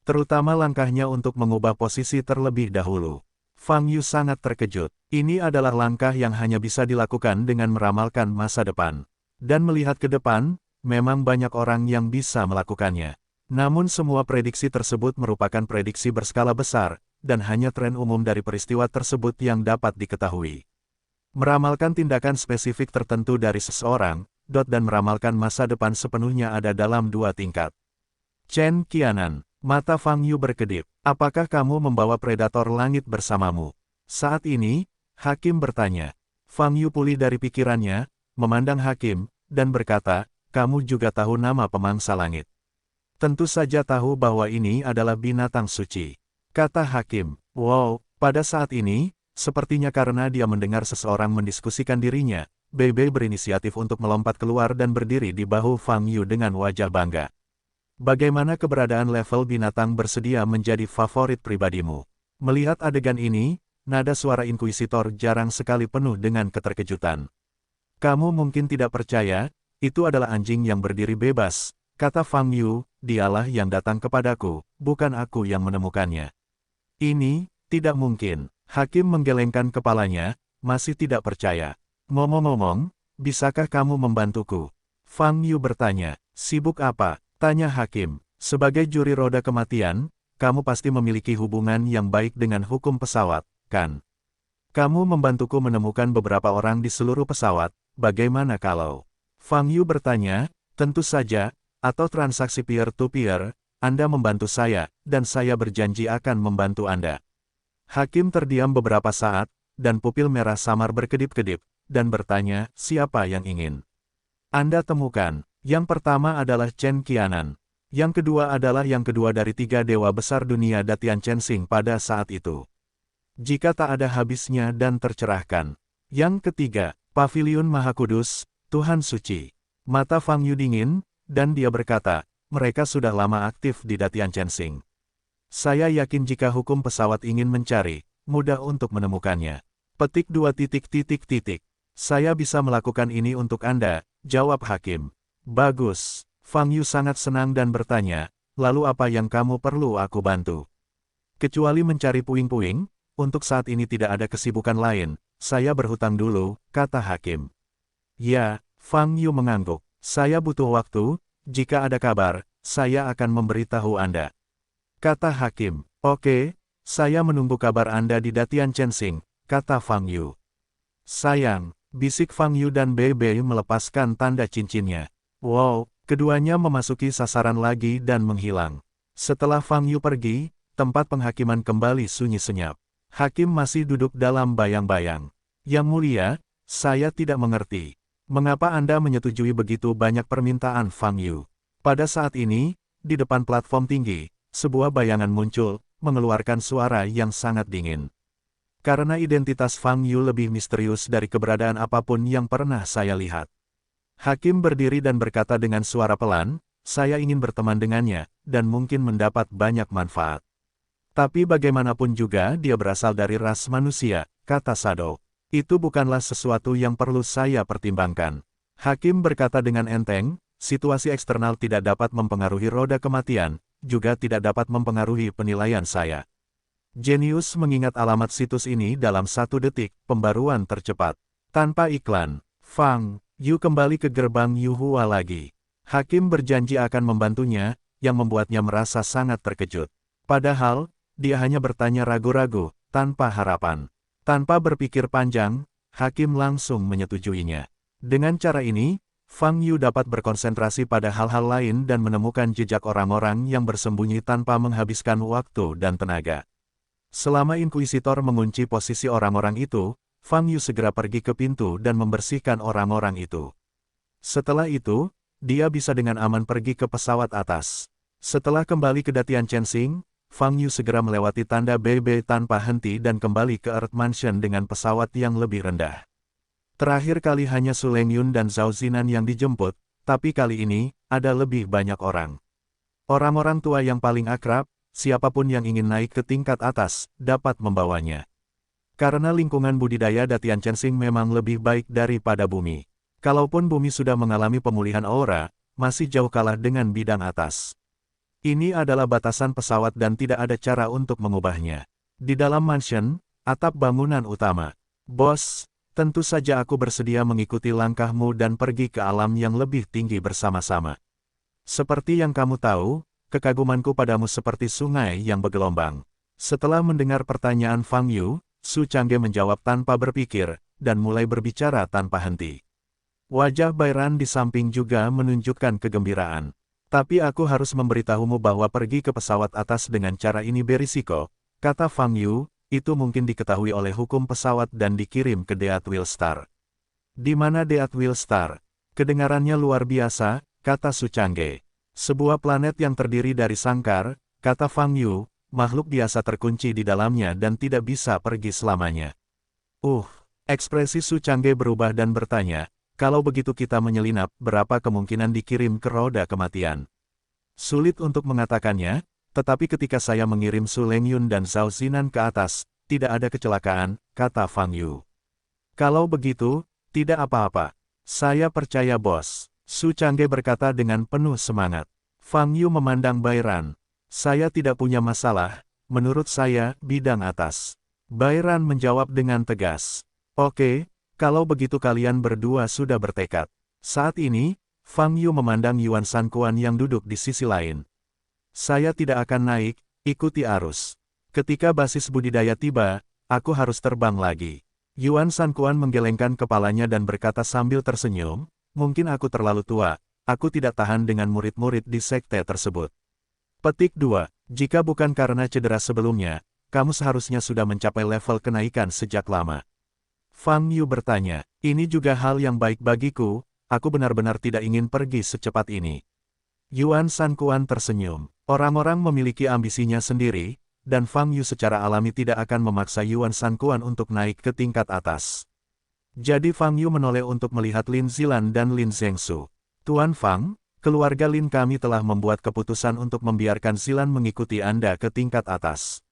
Terutama langkahnya untuk mengubah posisi terlebih dahulu. Fang Yu sangat terkejut. Ini adalah langkah yang hanya bisa dilakukan dengan meramalkan masa depan. Dan melihat ke depan, memang banyak orang yang bisa melakukannya. Namun semua prediksi tersebut merupakan prediksi berskala besar, dan hanya tren umum dari peristiwa tersebut yang dapat diketahui. Meramalkan tindakan spesifik tertentu dari seseorang, dan meramalkan masa depan sepenuhnya ada dalam dua tingkat. Chen Qianan. Mata Fang Yu berkedip. Apakah kamu membawa predator langit bersamamu? Saat ini, Hakim bertanya. Fang Yu pulih dari pikirannya, memandang Hakim, dan berkata, kamu juga tahu nama pemangsa langit. Tentu saja tahu bahwa ini adalah binatang suci. Kata Hakim. Wow, pada saat ini, sepertinya karena dia mendengar seseorang mendiskusikan dirinya, Bebe berinisiatif untuk melompat keluar dan berdiri di bahu Fang Yu dengan wajah bangga. Bagaimana keberadaan level binatang bersedia menjadi favorit pribadimu? Melihat adegan ini, nada suara inkuisitor jarang sekali penuh dengan keterkejutan. Kamu mungkin tidak percaya, itu adalah anjing yang berdiri bebas, kata Fang Yu, dialah yang datang kepadaku, bukan aku yang menemukannya. Ini, tidak mungkin. Hakim menggelengkan kepalanya, masih tidak percaya. Ngomong-ngomong, bisakah kamu membantuku? Fang Yu bertanya, sibuk apa? Tanya Hakim, sebagai juri roda kematian, kamu pasti memiliki hubungan yang baik dengan hukum pesawat, kan? Kamu membantuku menemukan beberapa orang di seluruh pesawat, bagaimana kalau? Fang Yu bertanya, tentu saja, atau transaksi peer-to-peer, Anda membantu saya, dan saya berjanji akan membantu Anda. Hakim terdiam beberapa saat, dan pupil merah samar berkedip-kedip, dan bertanya, siapa yang ingin Anda temukan? Yang pertama adalah Chen Qianan. Yang kedua adalah yang kedua dari tiga dewa besar dunia Datian Chensing pada saat itu. Jika tak ada habisnya dan tercerahkan. Yang ketiga, Paviliun Maha Kudus, Tuhan Suci. Mata Fang Yu dingin, dan dia berkata, mereka sudah lama aktif di Datian Chensing. Saya yakin jika hukum pesawat ingin mencari, mudah untuk menemukannya. Petik 2 titik titik titik. Saya bisa melakukan ini untuk Anda, jawab Hakim. Bagus. Fang Yu sangat senang dan bertanya, lalu apa yang kamu perlu aku bantu? Kecuali mencari puing-puing, untuk saat ini tidak ada kesibukan lain, saya berhutang dulu, kata Hakim. Ya, Fang Yu mengangguk. Saya butuh waktu, jika ada kabar, saya akan memberitahu Anda. Kata Hakim. Oke, saya menunggu kabar Anda di Datian Chensing, kata Fang Yu. Sayang, bisik Fang Yu dan Bebe melepaskan tanda cincinnya. Wow, keduanya memasuki sasaran lagi dan menghilang. Setelah Fang Yu pergi, tempat penghakiman kembali sunyi senyap. Hakim masih duduk dalam bayang-bayang. Yang mulia, saya tidak mengerti. Mengapa Anda menyetujui begitu banyak permintaan Fang Yu? Pada saat ini, di depan platform tinggi, sebuah bayangan muncul, mengeluarkan suara yang sangat dingin. Karena identitas Fang Yu lebih misterius dari keberadaan apapun yang pernah saya lihat. Hakim berdiri dan berkata dengan suara pelan, saya ingin berteman dengannya, dan mungkin mendapat banyak manfaat. Tapi bagaimanapun juga dia berasal dari ras manusia, kata Shadow. Itu bukanlah sesuatu yang perlu saya pertimbangkan. Hakim berkata dengan enteng, situasi eksternal tidak dapat mempengaruhi roda kematian, juga tidak dapat mempengaruhi penilaian saya. Jenius mengingat alamat situs ini dalam 1 detik, pembaruan tercepat. Tanpa iklan, Fang Yu kembali ke gerbang Yuhua lagi. Hakim berjanji akan membantunya, yang membuatnya merasa sangat terkejut. Padahal, dia hanya bertanya ragu-ragu, tanpa harapan. Tanpa berpikir panjang, Hakim langsung menyetujuinya. Dengan cara ini, Fang Yu dapat berkonsentrasi pada hal-hal lain dan menemukan jejak orang-orang yang bersembunyi tanpa menghabiskan waktu dan tenaga. Selama Inkuisitor mengunci posisi orang-orang itu, Fang Yu segera pergi ke pintu dan membersihkan orang-orang itu. Setelah itu, dia bisa dengan aman pergi ke pesawat atas. Setelah kembali ke Datian Chensing, Fang Yu segera melewati tanda BB tanpa henti dan kembali ke Earth Mansion dengan pesawat yang lebih rendah. Terakhir kali hanya Su Lengyun dan Zhao Zinan yang dijemput, tapi kali ini, ada lebih banyak orang. Orang-orang tua yang paling akrab, siapapun yang ingin naik ke tingkat atas, dapat membawanya. Karena lingkungan budidaya Datian Chensing memang lebih baik daripada bumi. Kalaupun bumi sudah mengalami pemulihan aura, masih jauh kalah dengan bidang atas. Ini adalah batasan pesawat dan tidak ada cara untuk mengubahnya. Di dalam mansion, atap bangunan utama. Bos, tentu saja aku bersedia mengikuti langkahmu dan pergi ke alam yang lebih tinggi bersama-sama. Seperti yang kamu tahu, kekagumanku padamu seperti sungai yang bergelombang. Setelah mendengar pertanyaan Fang Yu, Su Changge menjawab tanpa berpikir, dan mulai berbicara tanpa henti. Wajah Bairan di samping juga menunjukkan kegembiraan. Tapi aku harus memberitahumu bahwa pergi ke pesawat atas dengan cara ini berisiko, kata Fang Yu, itu mungkin diketahui oleh hukum pesawat dan dikirim ke Deathwheel Star. Di mana Deathwheel Star? Kedengarannya luar biasa, kata Su Changge. Sebuah planet yang terdiri dari sangkar, kata Fang Yu, makhluk biasa terkunci di dalamnya dan tidak bisa pergi selamanya. Ekspresi Su Changge berubah dan bertanya, kalau begitu kita menyelinap, berapa kemungkinan dikirim ke roda kematian? Sulit untuk mengatakannya, tetapi ketika saya mengirim Su Lengyun dan Zhao Zinan ke atas, tidak ada kecelakaan, kata Fang Yu. Kalau begitu, tidak apa-apa. Saya percaya bos, Su Changge berkata dengan penuh semangat. Fang Yu memandang Bairan. Saya tidak punya masalah, menurut saya, bidang atas. Bairan menjawab dengan tegas. Oke. Kalau begitu kalian berdua sudah bertekad. Saat ini, Fang Yu memandang Yuan Sanquan yang duduk di sisi lain. Saya tidak akan naik, ikuti arus. Ketika basis budidaya tiba, aku harus terbang lagi. Yuan Sanquan menggelengkan kepalanya dan berkata sambil tersenyum, mungkin aku terlalu tua, aku tidak tahan dengan murid-murid di sekte tersebut. Petik 2. Jika bukan karena cedera sebelumnya, kamu seharusnya sudah mencapai level kenaikan sejak lama. Fang Yu bertanya, ini juga hal yang baik bagiku, aku benar-benar tidak ingin pergi secepat ini. Yuan Sanquan tersenyum. Orang-orang memiliki ambisinya sendiri, dan Fang Yu secara alami tidak akan memaksa Yuan Sanquan untuk naik ke tingkat atas. Jadi Fang Yu menoleh untuk melihat Lin Zilan dan Lin Zhengsu. Tuan Fang, keluarga Lin kami telah membuat keputusan untuk membiarkan Zilan mengikuti Anda ke tingkat atas.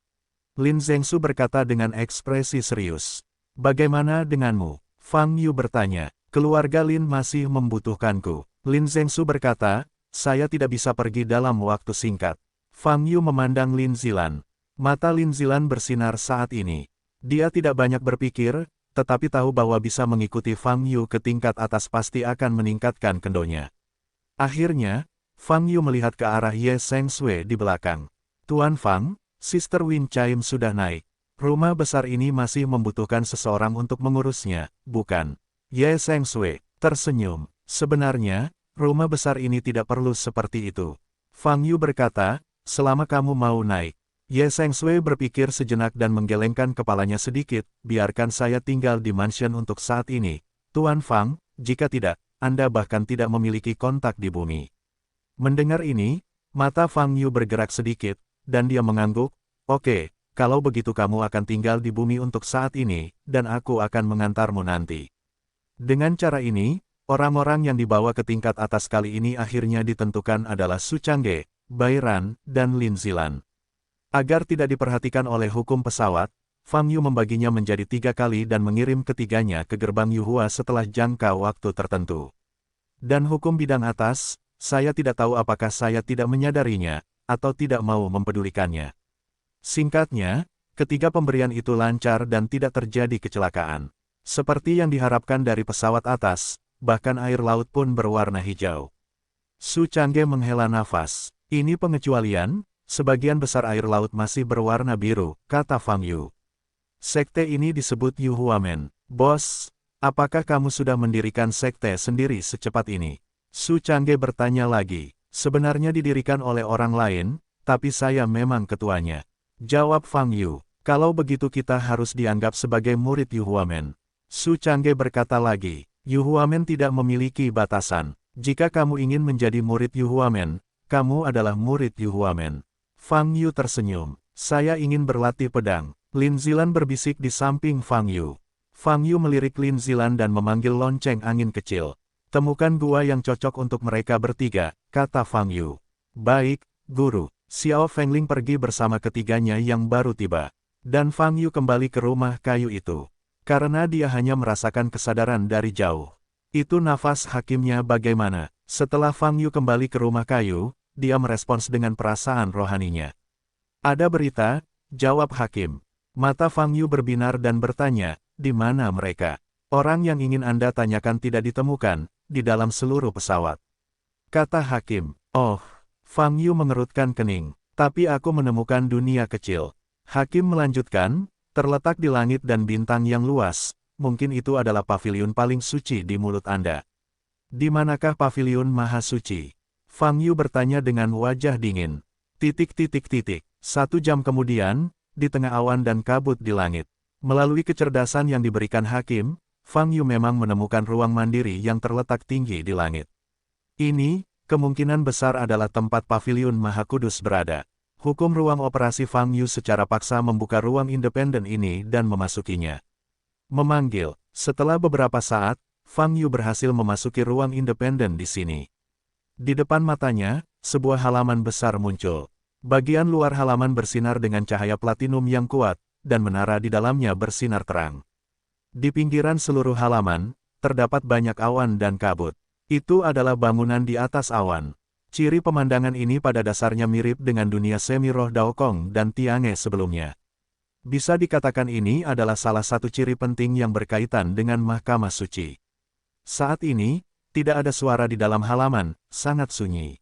Lin Zhengsu berkata dengan ekspresi serius. Bagaimana denganmu? Fang Yu bertanya. Keluarga Lin masih membutuhkanku. Lin Zhengsu berkata, saya tidak bisa pergi dalam waktu singkat. Fang Yu memandang Lin Zilan. Mata Lin Zilan bersinar saat ini. Dia tidak banyak berpikir, tetapi tahu bahwa bisa mengikuti Fang Yu ke tingkat atas pasti akan meningkatkan kendonya. Akhirnya, Fang Yu melihat ke arah Ye Sengsui di belakang. Tuan Fang, Sister Win Chaim sudah naik. Rumah besar ini masih membutuhkan seseorang untuk mengurusnya, bukan? Ye Sengsui tersenyum. Sebenarnya, rumah besar ini tidak perlu seperti itu. Fang Yu berkata, selama kamu mau naik. Ye Sengsui berpikir sejenak dan menggelengkan kepalanya sedikit, biarkan saya tinggal di mansion untuk saat ini. Tuan Fang, jika tidak, Anda bahkan tidak memiliki kontak di bumi. Mendengar ini, mata Fang Yu bergerak sedikit, dan dia mengangguk, oke. Kalau begitu kamu akan tinggal di bumi untuk saat ini, dan aku akan mengantarmu nanti. Dengan cara ini, orang-orang yang dibawa ke tingkat atas kali ini akhirnya ditentukan adalah Su Changge, Bairan, dan Lin Zilan. Agar tidak diperhatikan oleh hukum pesawat, Fang Yu membaginya menjadi 3 kali dan mengirim ketiganya ke gerbang Yuhua setelah jangka waktu tertentu. Dan hukum bidang atas, saya tidak tahu apakah saya tidak menyadarinya, atau tidak mau mempedulikannya. Singkatnya, ketiga pemberian itu lancar dan tidak terjadi kecelakaan. Seperti yang diharapkan dari pesawat atas, bahkan air laut pun berwarna hijau. Su Changge menghela nafas. Ini pengecualian, sebagian besar air laut masih berwarna biru, kata Fang Yu. Sekte ini disebut Yuhuamen. Bos, apakah kamu sudah mendirikan sekte sendiri secepat ini? Su Changge bertanya lagi. Sebenarnya didirikan oleh orang lain, tapi saya memang ketuanya. Jawab Fang Yu. Kalau begitu kita harus dianggap sebagai murid Yuhuamen. Su Changge berkata lagi. Yuhuamen tidak memiliki batasan. Jika kamu ingin menjadi murid Yu Huamen, kamu adalah murid Yu Huamen. Fang Yu tersenyum. Saya ingin berlatih pedang. Lin Zilan berbisik di samping Fang Yu. Fang Yu melirik Lin Zilan dan memanggil lonceng angin kecil. Temukan gua yang cocok untuk mereka bertiga, kata Fang Yu. Baik, guru. Xiao Fengling pergi bersama ketiganya yang baru tiba. Dan Fang Yu kembali ke rumah kayu itu. Karena dia hanya merasakan kesadaran dari jauh. Itu nafas hakimnya bagaimana? Setelah Fang Yu kembali ke rumah kayu, dia merespons dengan perasaan rohaninya. Ada berita, jawab hakim. Mata Fang Yu berbinar dan bertanya, di mana mereka? Orang yang ingin Anda tanyakan tidak ditemukan, di dalam seluruh pesawat. Kata hakim, oh, Fang Yu mengerutkan kening, tapi aku menemukan dunia kecil. Hakim melanjutkan, terletak di langit dan bintang yang luas, mungkin itu adalah paviliun paling suci di mulut Anda. Di manakah paviliun maha suci? Fang Yu bertanya dengan wajah dingin. Titik. 1 jam kemudian, di tengah awan dan kabut di langit. Melalui kecerdasan yang diberikan hakim, Fang Yu memang menemukan ruang mandiri yang terletak tinggi di langit. Ini, kemungkinan besar adalah tempat paviliun Maha Kudus berada. Hukum ruang operasi Fang Yu secara paksa membuka ruang independen ini dan memasukinya. Memanggil, setelah beberapa saat, Fang Yu berhasil memasuki ruang independen di sini. Di depan matanya, sebuah halaman besar muncul. Bagian luar halaman bersinar dengan cahaya platinum yang kuat, dan menara di dalamnya bersinar terang. Di pinggiran seluruh halaman, terdapat banyak awan dan kabut. Itu adalah bangunan di atas awan. Ciri pemandangan ini pada dasarnya mirip dengan dunia semi-roh Daokong dan Tiange sebelumnya. Bisa dikatakan ini adalah salah satu ciri penting yang berkaitan dengan Mahkamah Suci. Saat ini, tidak ada suara di dalam halaman, sangat sunyi.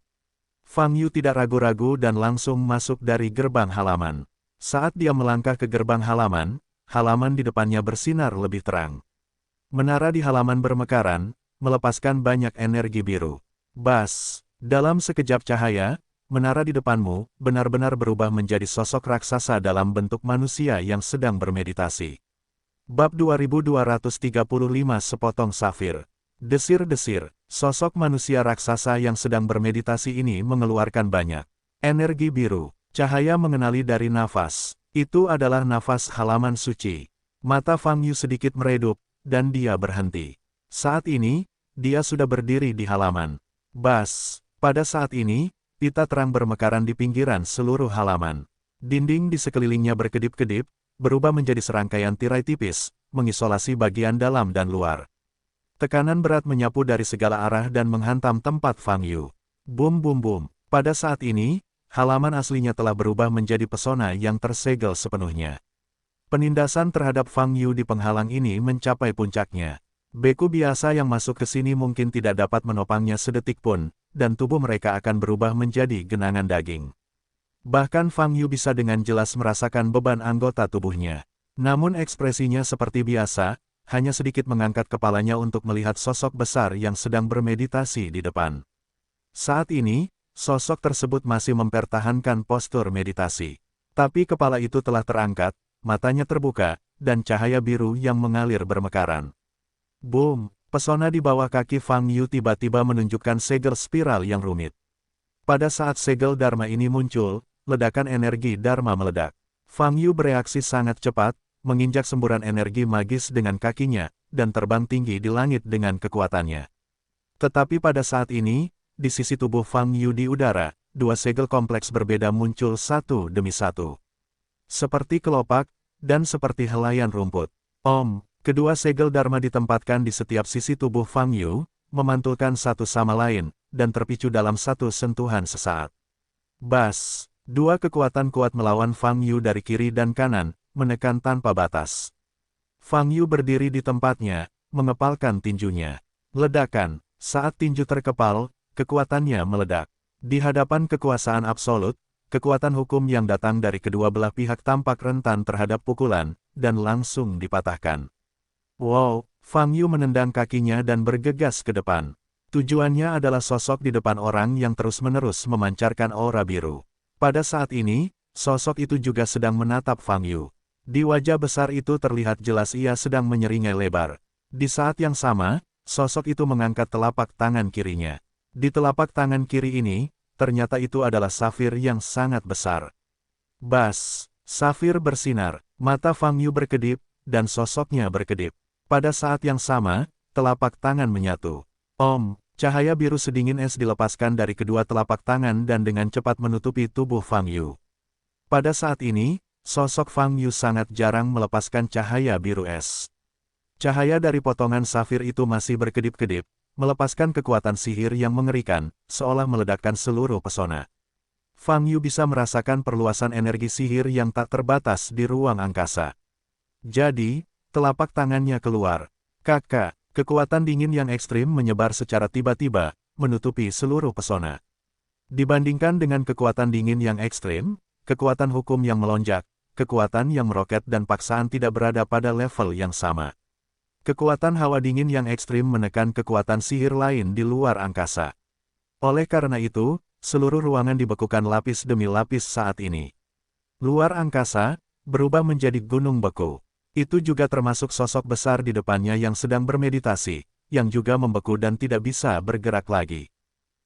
Fang Yu tidak ragu-ragu dan langsung masuk dari gerbang halaman. Saat dia melangkah ke gerbang halaman di depannya bersinar lebih terang. Menara di halaman bermekaran, melepaskan banyak energi biru. Bas, dalam sekejap cahaya, menara di depanmu benar-benar berubah menjadi sosok raksasa dalam bentuk manusia yang sedang bermeditasi. Bab 2235 Sepotong Safir. Desir-desir, sosok manusia raksasa yang sedang bermeditasi ini mengeluarkan banyak energi biru. Cahaya mengenali dari nafas. Itu adalah nafas halaman suci. Mata Fang Yu sedikit meredup, dan dia berhenti. Saat ini, dia sudah berdiri di halaman. Bas, pada saat ini, pita terang bermekaran di pinggiran seluruh halaman. Dinding di sekelilingnya berkedip-kedip, berubah menjadi serangkaian tirai tipis, mengisolasi bagian dalam dan luar. Tekanan berat menyapu dari segala arah dan menghantam tempat Fang Yu. Bum bum bum. Pada saat ini, halaman aslinya telah berubah menjadi pesona yang tersegel sepenuhnya. Penindasan terhadap Fang Yu di penghalang ini mencapai puncaknya. Beku biasa yang masuk ke sini mungkin tidak dapat menopangnya sedetik pun, dan tubuh mereka akan berubah menjadi genangan daging. Bahkan Fang Yu bisa dengan jelas merasakan beban anggota tubuhnya. Namun ekspresinya seperti biasa, hanya sedikit mengangkat kepalanya untuk melihat sosok besar yang sedang bermeditasi di depan. Saat ini, sosok tersebut masih mempertahankan postur meditasi. Tapi kepala itu telah terangkat, matanya terbuka, dan cahaya biru yang mengalir bermekaran. Boom! Pesona di bawah kaki Fang Yu tiba-tiba menunjukkan segel spiral yang rumit. Pada saat segel Dharma ini muncul, ledakan energi Dharma meledak. Fang Yu bereaksi sangat cepat, menginjak semburan energi magis dengan kakinya, dan terbang tinggi di langit dengan kekuatannya. Tetapi pada saat ini, di sisi tubuh Fang Yu di udara, dua segel kompleks berbeda muncul satu demi satu. Seperti kelopak, dan seperti helaian rumput. Kedua segel Dharma ditempatkan di setiap sisi tubuh Fang Yu, memantulkan satu sama lain, dan terpicu dalam satu sentuhan sesaat. Bas! Dua kekuatan kuat melawan Fang Yu dari kiri dan kanan, menekan tanpa batas. Fang Yu berdiri di tempatnya, mengepalkan tinjunya. Ledakan, saat tinju terkepal, kekuatannya meledak. Di hadapan kekuasaan absolut, kekuatan hukum yang datang dari kedua belah pihak tampak rentan terhadap pukulan, dan langsung dipatahkan. Wow, Fang Yu menendang kakinya dan bergegas ke depan. Tujuannya adalah sosok di depan orang yang terus-menerus memancarkan aura biru. Pada saat ini, sosok itu juga sedang menatap Fang Yu. Di wajah besar itu terlihat jelas ia sedang menyeringai lebar. Di saat yang sama, sosok itu mengangkat telapak tangan kirinya. Di telapak tangan kiri ini, ternyata itu adalah safir yang sangat besar. Bas, safir bersinar, mata Fang Yu berkedip, dan sosoknya berkedip. Pada saat yang sama, telapak tangan menyatu. Cahaya biru sedingin es dilepaskan dari kedua telapak tangan dan dengan cepat menutupi tubuh Fang Yu. Pada saat ini, sosok Fang Yu sangat jarang melepaskan cahaya biru es. Cahaya dari potongan safir itu masih berkedip-kedip, melepaskan kekuatan sihir yang mengerikan, seolah meledakkan seluruh pesona. Fang Yu bisa merasakan perluasan energi sihir yang tak terbatas di ruang angkasa. Jadi, telapak tangannya keluar. Kakak, kekuatan dingin yang ekstrim menyebar secara tiba-tiba, menutupi seluruh pesona. Dibandingkan dengan kekuatan dingin yang ekstrim, kekuatan hukum yang melonjak, kekuatan yang meroket dan paksaan tidak berada pada level yang sama. Kekuatan hawa dingin yang ekstrim menekan kekuatan sihir lain di luar angkasa. Oleh karena itu, seluruh ruangan dibekukan lapis demi lapis saat ini. Luar angkasa, berubah menjadi gunung beku. Itu juga termasuk sosok besar di depannya yang sedang bermeditasi, yang juga membeku dan tidak bisa bergerak lagi.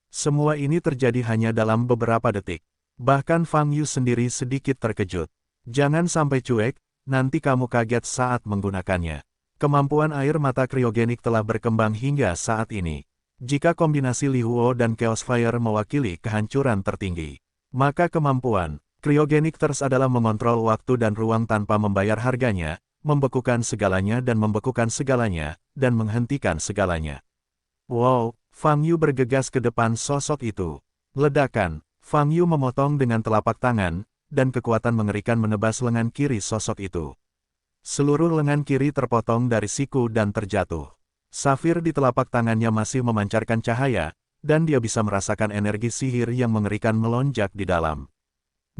Semua ini terjadi hanya dalam beberapa detik. Bahkan Fang Yu sendiri sedikit terkejut. Jangan sampai cuek, nanti kamu kaget saat menggunakannya. Kemampuan air mata kriogenik telah berkembang hingga saat ini. Jika kombinasi Li Huo dan Chaos Fire mewakili kehancuran tertinggi, maka kemampuan kriogenik Thirst adalah mengontrol waktu dan ruang tanpa membayar harganya, membekukan segalanya dan membekukan segalanya, dan menghentikan segalanya. Wow, Fang Yu bergegas ke depan sosok itu. Ledakan, Fang Yu memotong dengan telapak tangan, dan kekuatan mengerikan menebas lengan kiri sosok itu. Seluruh lengan kiri terpotong dari siku dan terjatuh. Safir di telapak tangannya masih memancarkan cahaya, dan dia bisa merasakan energi sihir yang mengerikan melonjak di dalam.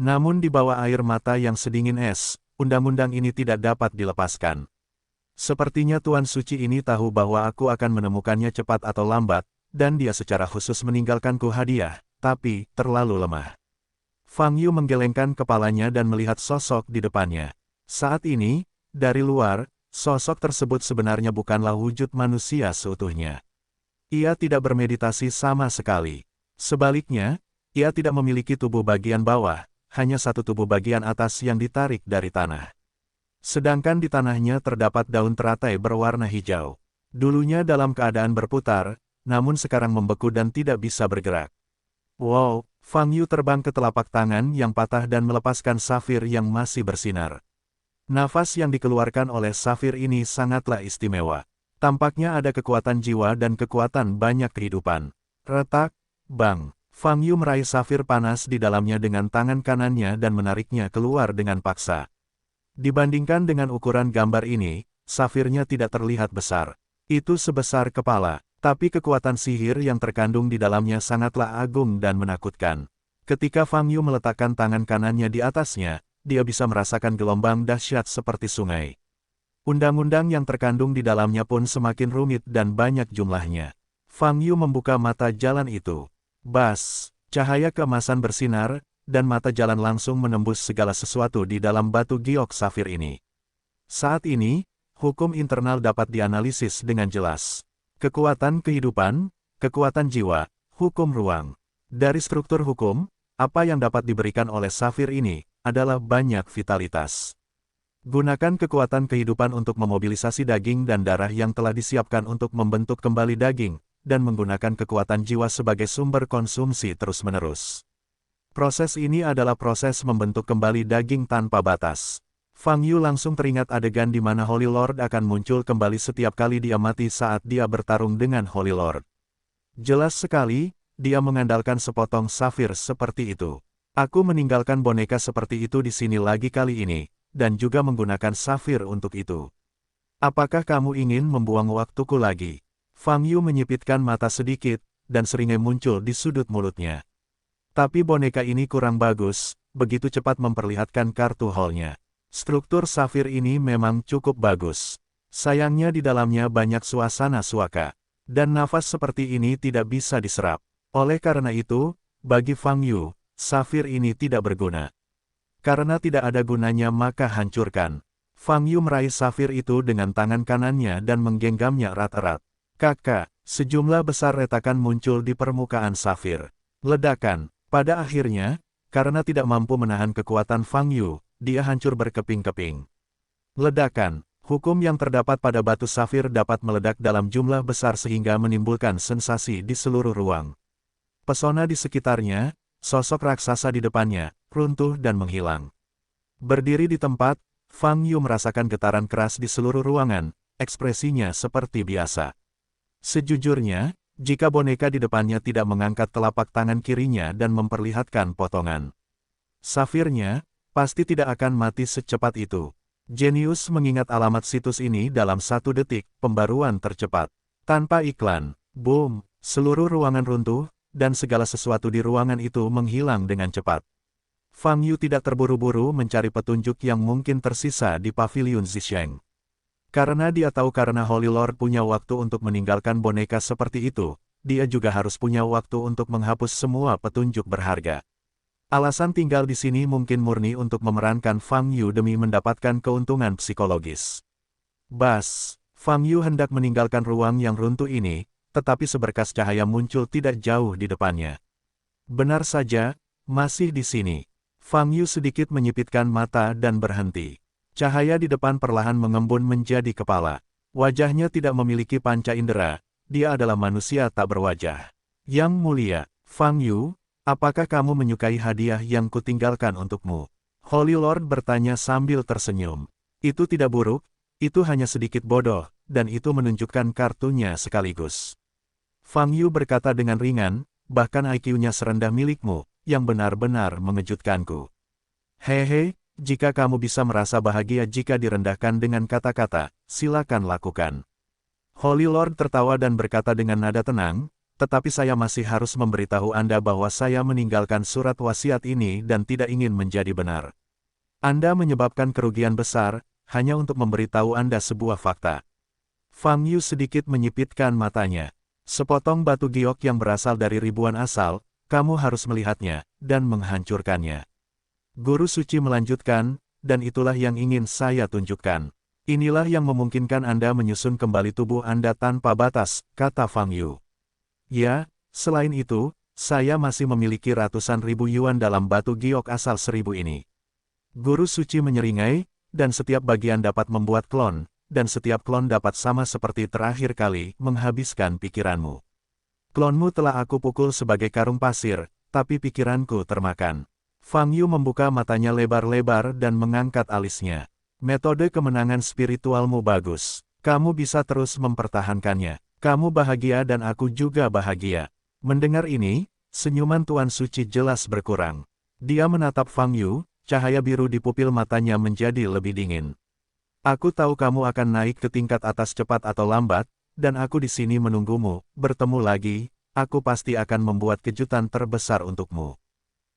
Namun di bawah air mata yang sedingin es, undang-undang ini tidak dapat dilepaskan. Sepertinya Tuan Suci ini tahu bahwa aku akan menemukannya cepat atau lambat, dan dia secara khusus meninggalkanku hadiah, tapi terlalu lemah. Fang Yu menggelengkan kepalanya dan melihat sosok di depannya. Saat ini, dari luar, sosok tersebut sebenarnya bukanlah wujud manusia seutuhnya. Ia tidak bermeditasi sama sekali. Sebaliknya, ia tidak memiliki tubuh bagian bawah, hanya satu tubuh bagian atas yang ditarik dari tanah. Sedangkan di tanahnya terdapat daun teratai berwarna hijau. Dulunya dalam keadaan berputar, namun sekarang membeku dan tidak bisa bergerak. Wow, Fang Yu terbang ke telapak tangan yang patah dan melepaskan safir yang masih bersinar. Nafas yang dikeluarkan oleh safir ini sangatlah istimewa. Tampaknya ada kekuatan jiwa dan kekuatan banyak kehidupan. Retak, bang. Fang Yu meraih safir panas di dalamnya dengan tangan kanannya dan menariknya keluar dengan paksa. Dibandingkan dengan ukuran gambar ini, safirnya tidak terlihat besar. Itu sebesar kepala, tapi kekuatan sihir yang terkandung di dalamnya sangatlah agung dan menakutkan. Ketika Fang Yu meletakkan tangan kanannya di atasnya, dia bisa merasakan gelombang dahsyat seperti sungai. Undang-undang yang terkandung di dalamnya pun semakin rumit dan banyak jumlahnya. Fang Yu membuka mata jalan itu. Bas, cahaya keemasan bersinar, dan mata jalan langsung menembus segala sesuatu di dalam batu giok safir ini. Saat ini, hukum internal dapat dianalisis dengan jelas. Kekuatan kehidupan, kekuatan jiwa, hukum ruang. Dari struktur hukum, apa yang dapat diberikan oleh safir ini adalah banyak vitalitas. Gunakan kekuatan kehidupan untuk memobilisasi daging dan darah yang telah disiapkan untuk membentuk kembali daging, dan menggunakan kekuatan jiwa sebagai sumber konsumsi terus-menerus. Proses ini adalah proses membentuk kembali daging tanpa batas. Fang Yu langsung teringat adegan di mana Holy Lord akan muncul kembali setiap kali dia mati saat dia bertarung dengan Holy Lord. Jelas sekali, dia mengandalkan sepotong safir seperti itu. Aku meninggalkan boneka seperti itu di sini lagi kali ini, dan juga menggunakan safir untuk itu. Apakah kamu ingin membuang waktuku lagi? Fang Yu menyipitkan mata sedikit, dan seringai muncul di sudut mulutnya. Tapi boneka ini kurang bagus, begitu cepat memperlihatkan kartu haulnya. Struktur safir ini memang cukup bagus. Sayangnya di dalamnya banyak suasana suaka, dan nafas seperti ini tidak bisa diserap. Oleh karena itu, bagi Fang Yu, safir ini tidak berguna. Karena tidak ada gunanya maka hancurkan. Fang Yu meraih safir itu dengan tangan kanannya dan menggenggamnya erat-erat. Kakak, Sejumlah besar retakan muncul di permukaan safir. Ledakan. Pada akhirnya, karena tidak mampu menahan kekuatan Fang Yu, dia hancur berkeping-keping. Ledakan. Hukum yang terdapat pada batu safir dapat meledak dalam jumlah besar sehingga menimbulkan sensasi di seluruh ruang. Pesona di sekitarnya, sosok raksasa di depannya, runtuh dan menghilang. Berdiri di tempat, Fang Yu merasakan getaran keras di seluruh ruangan, ekspresinya seperti biasa. Sejujurnya, jika boneka di depannya tidak mengangkat telapak tangan kirinya dan memperlihatkan potongan safirnya, pasti tidak akan mati secepat itu. Jenius mengingat alamat situs ini dalam 1 detik, pembaruan tercepat. Tanpa iklan, boom, seluruh ruangan runtuh, dan segala sesuatu di ruangan itu menghilang dengan cepat. Fang Yu tidak terburu-buru mencari petunjuk yang mungkin tersisa di pavilion Zisheng. Karena dia tahu karena Holy Lord punya waktu untuk meninggalkan boneka seperti itu, dia juga harus punya waktu untuk menghapus semua petunjuk berharga. Alasan tinggal di sini mungkin murni untuk memerankan Fang Yu demi mendapatkan keuntungan psikologis. Bas, Fang Yu hendak meninggalkan ruang yang runtuh ini, tetapi seberkas cahaya muncul tidak jauh di depannya. Benar saja, masih di sini. Fang Yu sedikit menyipitkan mata dan berhenti. Cahaya di depan perlahan mengembun menjadi kepala. Wajahnya tidak memiliki panca indera, dia adalah manusia tak berwajah. Yang mulia, Fang Yu, apakah kamu menyukai hadiah yang kutinggalkan untukmu? Holy Lord bertanya sambil tersenyum. Itu tidak buruk, itu hanya sedikit bodoh, dan itu menunjukkan kartunya sekaligus. Fang Yu berkata dengan ringan, bahkan IQ-nya serendah milikmu, yang benar-benar mengejutkanku. Hehe, jika kamu bisa merasa bahagia jika direndahkan dengan kata-kata, silakan lakukan. Holy Lord tertawa dan berkata dengan nada tenang, tetapi saya masih harus memberitahu Anda bahwa saya meninggalkan surat wasiat ini dan tidak ingin menjadi benar. Anda menyebabkan kerugian besar, hanya untuk memberitahu Anda sebuah fakta. Fang Yu sedikit menyipitkan matanya. Sepotong batu giok yang berasal dari ribuan asal, kamu harus melihatnya, dan menghancurkannya. Guru suci melanjutkan, dan itulah yang ingin saya tunjukkan. Inilah yang memungkinkan Anda menyusun kembali tubuh Anda tanpa batas, kata Fang Yu. Ya, selain itu, saya masih memiliki ratusan ribu yuan dalam batu giok asal 1000 ini. Guru suci menyeringai, dan setiap bagian dapat membuat klon, dan setiap klon dapat sama seperti terakhir kali menghabiskan pikiranmu. Klonmu telah aku pukul sebagai karung pasir, tapi pikiranku termakan. Fang Yu membuka matanya lebar-lebar dan mengangkat alisnya. Metode kemenangan spiritualmu bagus. Kamu bisa terus mempertahankannya. Kamu bahagia dan aku juga bahagia. Mendengar ini, senyuman Tuan Suci jelas berkurang. Dia menatap Fang Yu, cahaya biru di pupil matanya menjadi lebih dingin. Aku tahu kamu akan naik ke tingkat atas cepat atau lambat, dan aku di sini menunggumu. Bertemu lagi, aku pasti akan membuat kejutan terbesar untukmu.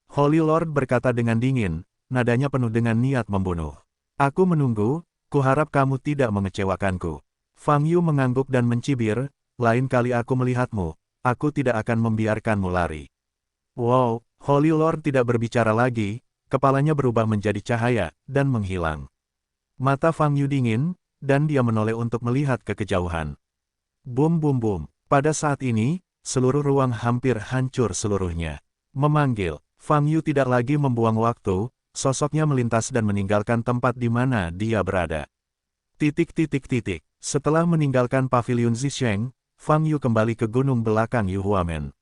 Holy Lord berkata dengan dingin, nadanya penuh dengan niat membunuh. Aku menunggu, kuharap kamu tidak mengecewakanku. Fang Yu mengangguk dan mencibir, lain kali aku melihatmu, aku tidak akan membiarkanmu lari. Wow, Holy Lord tidak berbicara lagi, kepalanya berubah menjadi cahaya, dan menghilang. Mata Fang Yu dingin, dan dia menoleh untuk melihat ke kejauhan. Boom boom boom, pada saat ini, seluruh ruang hampir hancur seluruhnya. Memanggil, Fang Yu tidak lagi membuang waktu, sosoknya melintas dan meninggalkan tempat di mana dia berada. Setelah meninggalkan pavilion Zisheng, Fang Yu kembali ke gunung belakang Yuhuamen.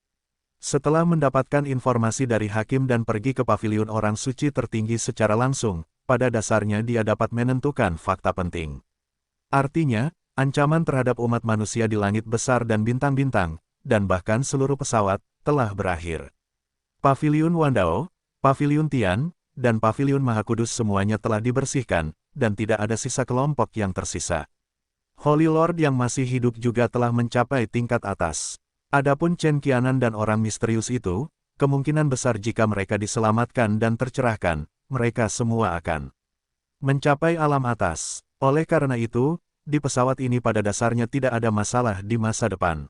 Setelah mendapatkan informasi dari hakim dan pergi ke pavilion orang suci tertinggi secara langsung, pada dasarnya dia dapat menentukan fakta penting. Artinya, ancaman terhadap umat manusia di langit besar dan bintang-bintang, dan bahkan seluruh pesawat, telah berakhir. Pavilion Wandao, Pavilion Tian, dan Pavilion Mahakudus semuanya telah dibersihkan, dan tidak ada sisa kelompok yang tersisa. Holy Lord yang masih hidup juga telah mencapai tingkat atas. Adapun Chen Qianan dan orang misterius itu, kemungkinan besar jika mereka diselamatkan dan tercerahkan, mereka semua akan mencapai alam atas. Oleh karena itu, di pesawat ini pada dasarnya tidak ada masalah di masa depan.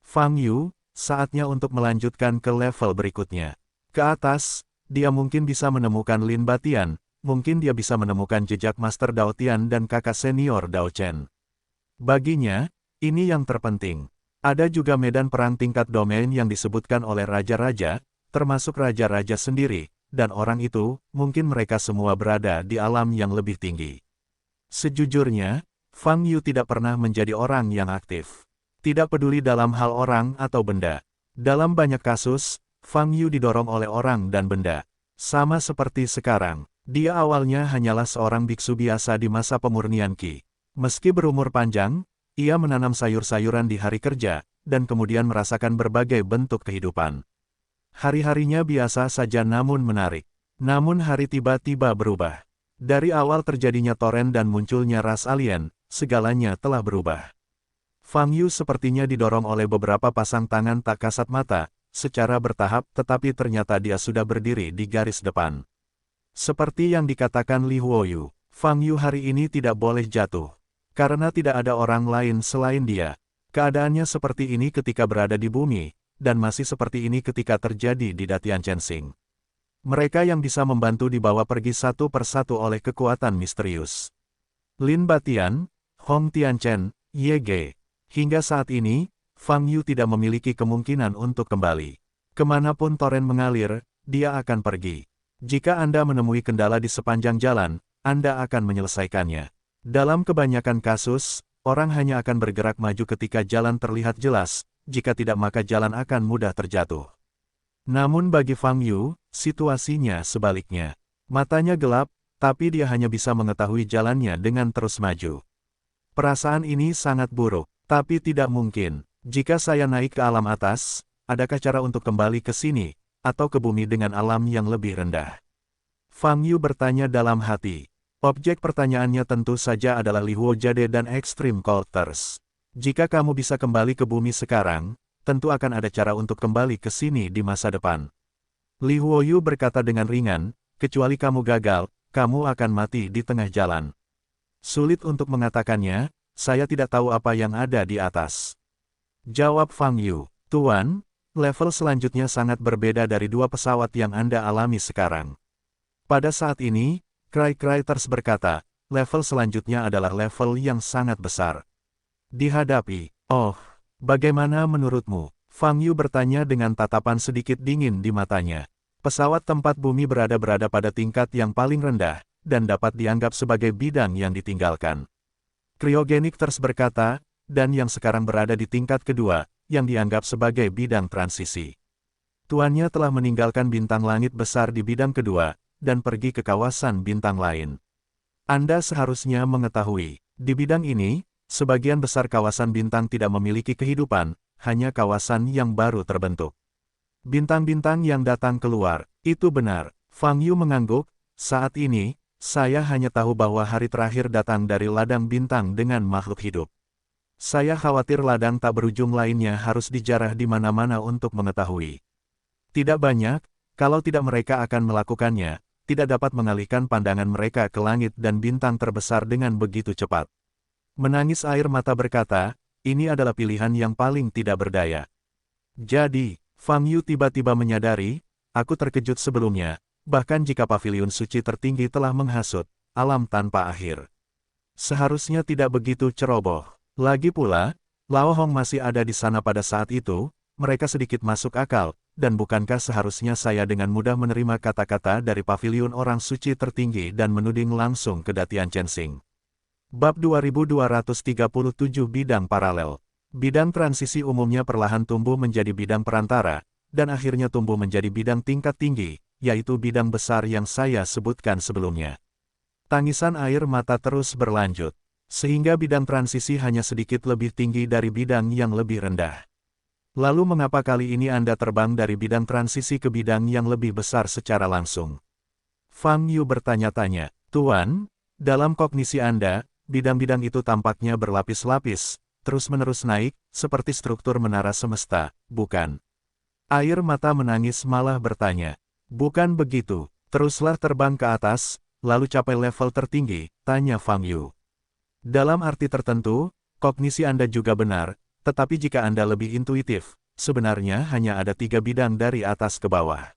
Fang Yu, saatnya untuk melanjutkan ke level berikutnya. Ke atas, dia mungkin bisa menemukan Lin Batian, mungkin dia bisa menemukan jejak Master Dao Tian dan kakak senior Dao Chen. Baginya, ini yang terpenting. Ada juga medan perang tingkat domain yang disebutkan oleh raja-raja, termasuk raja-raja sendiri, dan orang itu, mungkin mereka semua berada di alam yang lebih tinggi. Sejujurnya, Fang Yu tidak pernah menjadi orang yang aktif. Tidak peduli dalam hal orang atau benda. Dalam banyak kasus, Fang Yu didorong oleh orang dan benda. Sama seperti sekarang, dia awalnya hanyalah seorang biksu biasa di masa pemurnian Qi. Meski berumur panjang, ia menanam sayur-sayuran di hari kerja, dan kemudian merasakan berbagai bentuk kehidupan. Hari-harinya biasa saja namun menarik. Namun hari tiba-tiba berubah. Dari awal terjadinya toren dan munculnya ras alien, segalanya telah berubah. Fang Yu sepertinya didorong oleh beberapa pasang tangan tak kasat mata, secara bertahap tetapi ternyata dia sudah berdiri di garis depan. Seperti yang dikatakan Li Huoyu, Fang Yu hari ini tidak boleh jatuh. Karena tidak ada orang lain selain dia. Keadaannya seperti ini ketika berada di bumi, dan masih seperti ini ketika terjadi di Datian Chensing. Mereka yang bisa membantu dibawa pergi satu persatu oleh kekuatan misterius. Lin Batian, Hong Tianchen, Ye Ge. Hingga saat ini, Fang Yu tidak memiliki kemungkinan untuk kembali. Kemanapun toren mengalir, dia akan pergi. Jika Anda menemui kendala di sepanjang jalan, Anda akan menyelesaikannya. Dalam kebanyakan kasus, orang hanya akan bergerak maju ketika jalan terlihat jelas, jika tidak maka jalan akan mudah terjatuh. Namun bagi Fang Yu, situasinya sebaliknya. Matanya gelap, tapi dia hanya bisa mengetahui jalannya dengan terus maju. Perasaan ini sangat buruk, tapi tidak mungkin. Jika saya naik ke alam atas, adakah cara untuk kembali ke sini, atau ke bumi dengan alam yang lebih rendah? Fang Yu bertanya dalam hati. Objek pertanyaannya tentu saja adalah Li Huojade dan Extreme Culters. Jika kamu bisa kembali ke bumi sekarang, tentu akan ada cara untuk kembali ke sini di masa depan. Li Huoyu berkata dengan ringan, kecuali kamu gagal, kamu akan mati di tengah jalan. Sulit untuk mengatakannya, saya tidak tahu apa yang ada di atas. Jawab Fang Yu, Tuan, level selanjutnya sangat berbeda dari dua pesawat yang Anda alami sekarang. Pada saat ini, Cry-Cryters berkata, level selanjutnya adalah level yang sangat besar. Dihadapi, oh, bagaimana menurutmu? Fang Yu bertanya dengan tatapan sedikit dingin di matanya. Pesawat tempat bumi berada pada tingkat yang paling rendah, dan dapat dianggap sebagai bidang yang ditinggalkan. Cryogenic-ters berkata, dan yang sekarang berada di tingkat kedua, yang dianggap sebagai bidang transisi. Tuannya telah meninggalkan bintang langit besar di bidang kedua, dan pergi ke kawasan bintang lain. Anda seharusnya mengetahui, di bidang ini, sebagian besar kawasan bintang tidak memiliki kehidupan, hanya kawasan yang baru terbentuk. Bintang-bintang yang datang keluar, itu benar. Fang Yu mengangguk, saat ini, saya hanya tahu bahwa hari terakhir datang dari ladang bintang dengan makhluk hidup. Saya khawatir ladang tak berujung lainnya harus dijarah di mana-mana untuk mengetahui. Tidak banyak, kalau tidak mereka akan melakukannya, tidak dapat mengalihkan pandangan mereka ke langit dan bintang terbesar dengan begitu cepat. Menangis air mata berkata, ini adalah pilihan yang paling tidak berdaya. Jadi, Fang Yu tiba-tiba menyadari, aku terkejut sebelumnya, bahkan jika paviliun suci tertinggi telah menghasut, alam tanpa akhir. Seharusnya tidak begitu ceroboh. Lagi pula, Lao Hong masih ada di sana pada saat itu, mereka sedikit masuk akal, dan bukankah seharusnya saya dengan mudah menerima kata-kata dari paviliun orang suci tertinggi dan menuding langsung ke Datian Chensing. Bab 2237 Bidang Paralel. Bidang transisi umumnya perlahan tumbuh menjadi bidang perantara, dan akhirnya tumbuh menjadi bidang tingkat tinggi, yaitu bidang besar yang saya sebutkan sebelumnya. Tangisan air mata terus berlanjut, sehingga bidang transisi hanya sedikit lebih tinggi dari bidang yang lebih rendah. Lalu mengapa kali ini Anda terbang dari bidang transisi ke bidang yang lebih besar secara langsung? Fang Yu bertanya-tanya, Tuan, dalam kognisi Anda, bidang-bidang itu tampaknya berlapis-lapis, terus-menerus naik, seperti struktur menara semesta, bukan? Air mata menangis malah bertanya, bukan begitu, teruslah terbang ke atas, lalu capai level tertinggi, tanya Fang Yu. Dalam arti tertentu, kognisi Anda juga benar, tetapi jika Anda lebih intuitif, sebenarnya hanya ada 3 bidang dari atas ke bawah.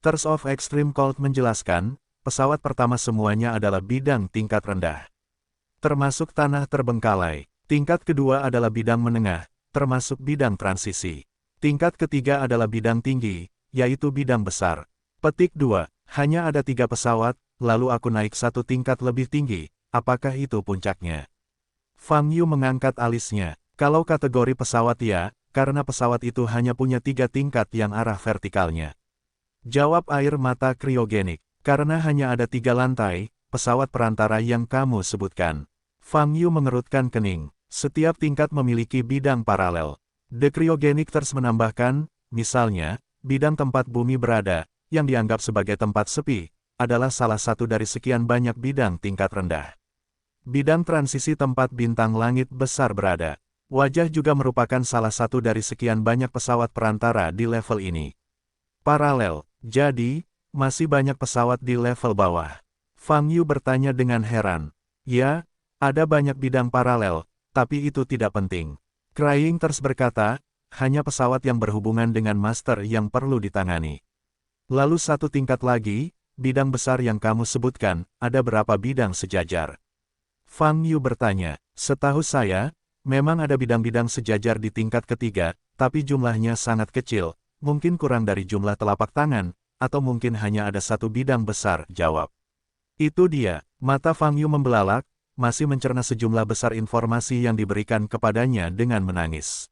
Thirst of Extreme Cold menjelaskan, pesawat pertama semuanya adalah bidang tingkat rendah. Termasuk tanah terbengkalai. Tingkat kedua adalah bidang menengah, termasuk bidang transisi. Tingkat ketiga adalah bidang tinggi, yaitu bidang besar. Petik 2. Hanya ada 3 pesawat, lalu aku naik satu tingkat lebih tinggi, apakah itu puncaknya? Fang Yu mengangkat alisnya. Kalau kategori pesawat ya, karena pesawat itu hanya punya 3 tingkat yang arah vertikalnya. Jawab air mata kriogenik. Karena hanya ada 3 lantai, pesawat perantara yang kamu sebutkan. Fang Yu mengerutkan kening. Setiap tingkat memiliki bidang paralel. The Cryogenics menambahkan, misalnya, bidang tempat bumi berada, yang dianggap sebagai tempat sepi, adalah salah satu dari sekian banyak bidang tingkat rendah. Bidang transisi tempat bintang langit besar berada. Wajah juga merupakan salah satu dari sekian banyak pesawat perantara di level ini. Paralel, jadi, masih banyak pesawat di level bawah. Fang Yu bertanya dengan heran. Ya, ada banyak bidang paralel, tapi itu tidak penting. Crying terus berkata, hanya pesawat yang berhubungan dengan master yang perlu ditangani. Lalu satu tingkat lagi, bidang besar yang kamu sebutkan, ada berapa bidang sejajar? Fang Yu bertanya, setahu saya, memang ada bidang-bidang sejajar di tingkat ketiga, tapi jumlahnya sangat kecil, mungkin kurang dari jumlah telapak tangan, atau mungkin hanya ada satu bidang besar, jawab. Itu dia, mata Fang Yu membelalak, masih mencerna sejumlah besar informasi yang diberikan kepadanya dengan menangis.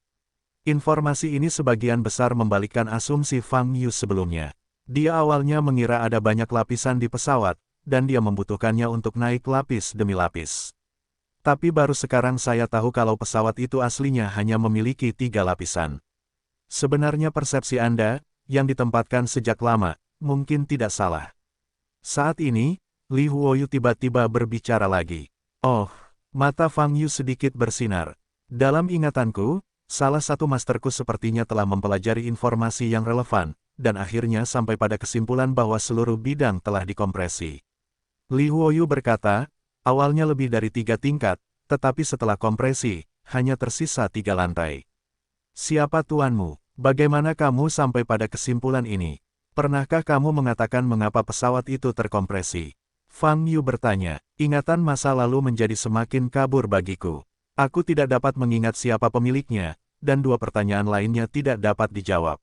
Informasi ini sebagian besar membalikkan asumsi Fang Yu sebelumnya. Dia awalnya mengira ada banyak lapisan di pesawat, dan dia membutuhkannya untuk naik lapis demi lapis. Tapi baru sekarang saya tahu kalau pesawat itu aslinya hanya memiliki 3 lapisan. Sebenarnya persepsi Anda, yang ditempatkan sejak lama, mungkin tidak salah. Saat ini, Li Huoyu tiba-tiba berbicara lagi. Oh, mata Fang Yu sedikit bersinar. Dalam ingatanku, salah satu masterku sepertinya telah mempelajari informasi yang relevan, dan akhirnya sampai pada kesimpulan bahwa seluruh bidang telah dikompresi. Li Huoyu berkata, awalnya lebih dari 3 tingkat, tetapi setelah kompresi, hanya tersisa 3 lantai. Siapa tuanmu? Bagaimana kamu sampai pada kesimpulan ini? Pernahkah kamu mengatakan mengapa pesawat itu terkompresi? Fang Yu bertanya, ingatan masa lalu menjadi semakin kabur bagiku. Aku tidak dapat mengingat siapa pemiliknya, dan 2 pertanyaan lainnya tidak dapat dijawab.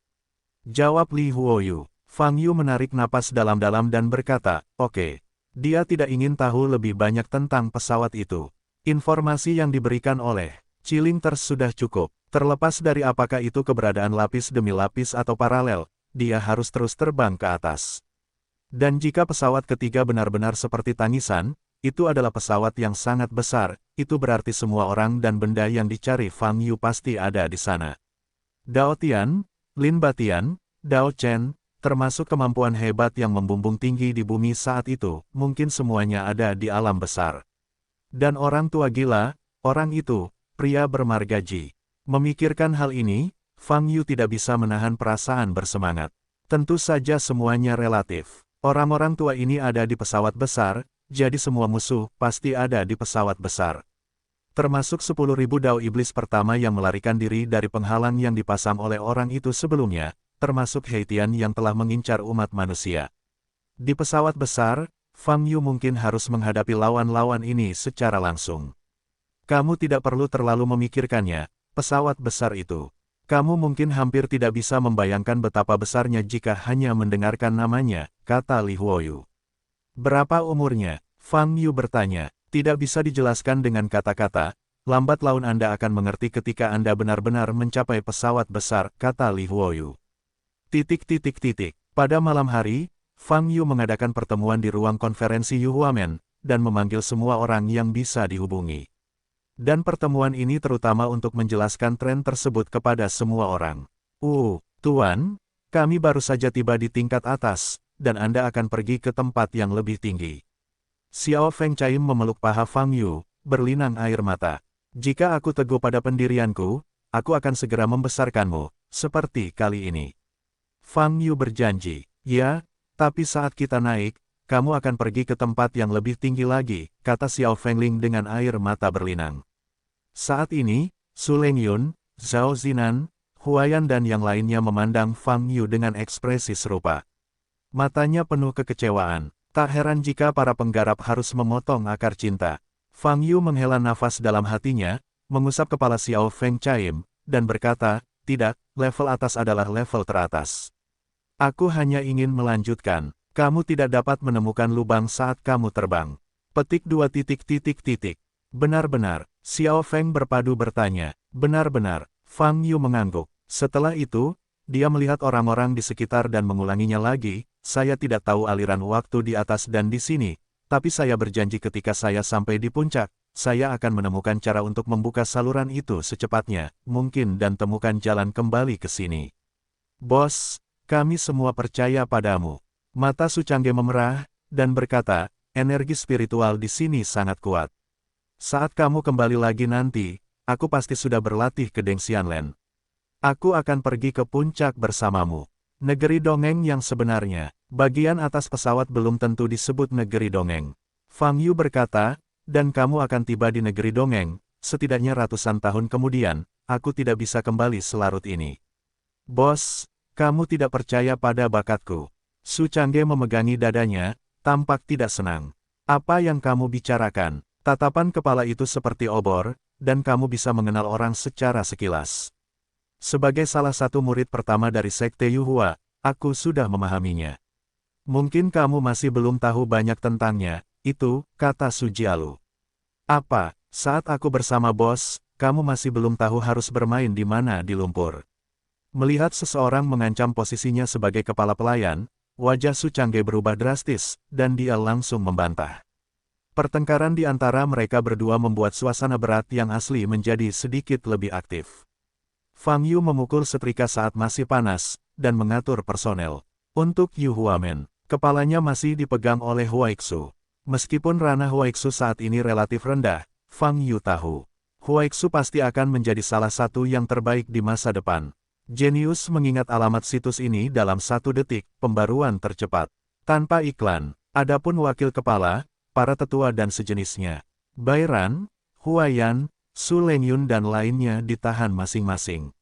Jawab Li Huoyu. Fang Yu menarik napas dalam-dalam dan berkata, oke. Dia tidak ingin tahu lebih banyak tentang pesawat itu. Informasi yang diberikan oleh Chilingters sudah cukup. Terlepas dari apakah itu keberadaan lapis demi lapis atau paralel, dia harus terus terbang ke atas. Dan jika pesawat ketiga benar-benar seperti tangisan, itu adalah pesawat yang sangat besar, itu berarti semua orang dan benda yang dicari Fang Yu pasti ada di sana. Dao Tian, Lin Batian, Dao Chen, termasuk kemampuan hebat yang membumbung tinggi di bumi saat itu, mungkin semuanya ada di alam besar. Dan orang tua gila, orang itu, pria bermargaji. Memikirkan hal ini, Fang Yu tidak bisa menahan perasaan bersemangat. Tentu saja semuanya relatif. Orang-orang tua ini ada di pesawat besar, jadi semua musuh pasti ada di pesawat besar. Termasuk 10.000 dao iblis pertama yang melarikan diri dari penghalang yang dipasang oleh orang itu sebelumnya, termasuk Heitian yang telah mengincar umat manusia. Di pesawat besar, Fang Yu mungkin harus menghadapi lawan-lawan ini secara langsung. Kamu tidak perlu terlalu memikirkannya. Pesawat besar itu. Kamu mungkin hampir tidak bisa membayangkan betapa besarnya jika hanya mendengarkan namanya, kata Li Huoyu. Berapa umurnya? Fang Yu bertanya. Tidak bisa dijelaskan dengan kata-kata, lambat laun Anda akan mengerti ketika Anda benar-benar mencapai pesawat besar, kata Li Huoyu. Pada malam hari, Fang Yu mengadakan pertemuan di ruang konferensi Yuhuamen, dan memanggil semua orang yang bisa dihubungi. Dan pertemuan ini terutama untuk menjelaskan tren tersebut kepada semua orang. Tuan, kami baru saja tiba di tingkat atas, dan Anda akan pergi ke tempat yang lebih tinggi. Xiao Feng Chaim memeluk paha Fang Yu, berlinang air mata. Jika aku teguh pada pendirianku, aku akan segera membesarkanmu, seperti kali ini. Fang Yu berjanji, ya, tapi saat kita naik, kamu akan pergi ke tempat yang lebih tinggi lagi, kata Xiao Fengling dengan air mata berlinang. Saat ini, Su Lengyun, Zhao Zinan, Huayan dan yang lainnya memandang Fang Yu dengan ekspresi serupa. Matanya penuh kekecewaan. Tak heran jika para penggarap harus memotong akar cinta. Fang Yu menghela nafas dalam hatinya, mengusap kepala Xiao Feng Chaim, dan berkata, "Tidak, level atas adalah level teratas. Aku hanya ingin melanjutkan. Kamu tidak dapat menemukan lubang saat kamu terbang." Petik 2. Benar-benar, Xiao Feng berpadu bertanya. Benar-benar, Fang Yu mengangguk. Setelah itu, dia melihat orang-orang di sekitar dan mengulanginya lagi, "Saya tidak tahu aliran waktu di atas dan di sini, tapi saya berjanji ketika saya sampai di puncak, saya akan menemukan cara untuk membuka saluran itu secepatnya, mungkin dan temukan jalan kembali ke sini." "Bos, kami semua percaya padamu." Mata Su Changge memerah, dan berkata, "Energi spiritual di sini sangat kuat. Saat kamu kembali lagi nanti, aku pasti sudah berlatih ke Deng Xianlen. Aku akan pergi ke puncak bersamamu." Negeri dongeng yang sebenarnya, bagian atas pesawat belum tentu disebut negeri dongeng. Fang Yu berkata, "Dan kamu akan tiba di negeri dongeng, setidaknya ratusan tahun kemudian, aku tidak bisa kembali selarut ini." "Bos, kamu tidak percaya pada bakatku." Su Changge memegangi dadanya, tampak tidak senang. "Apa yang kamu bicarakan?" Tatapan kepala itu seperti obor, dan kamu bisa mengenal orang secara sekilas. Sebagai salah satu murid pertama dari Sekte Yuhua, aku sudah memahaminya. "Mungkin kamu masih belum tahu banyak tentangnya," itu, kata Su Jialu. "Apa, saat aku bersama bos, kamu masih belum tahu harus bermain di mana di lumpur?" Melihat seseorang mengancam posisinya sebagai kepala pelayan, wajah Su Changge berubah drastis, dan dia langsung membantah. Pertengkaran di antara mereka berdua membuat suasana berat yang asli menjadi sedikit lebih aktif. Fang Yu memukul setrika saat masih panas, dan mengatur personel. Untuk Yu Huamen, kepalanya masih dipegang oleh Huaixu. Meskipun ranah Huaixu saat ini relatif rendah, Fang Yu tahu. Huaixu pasti akan menjadi salah satu yang terbaik di masa depan. Jenius mengingat alamat situs ini dalam 1 detik, pembaruan tercepat. Tanpa iklan, adapun wakil kepala, para tetua dan sejenisnya, Bai Ran, Huayan, Su Lengyun dan lainnya ditahan masing-masing.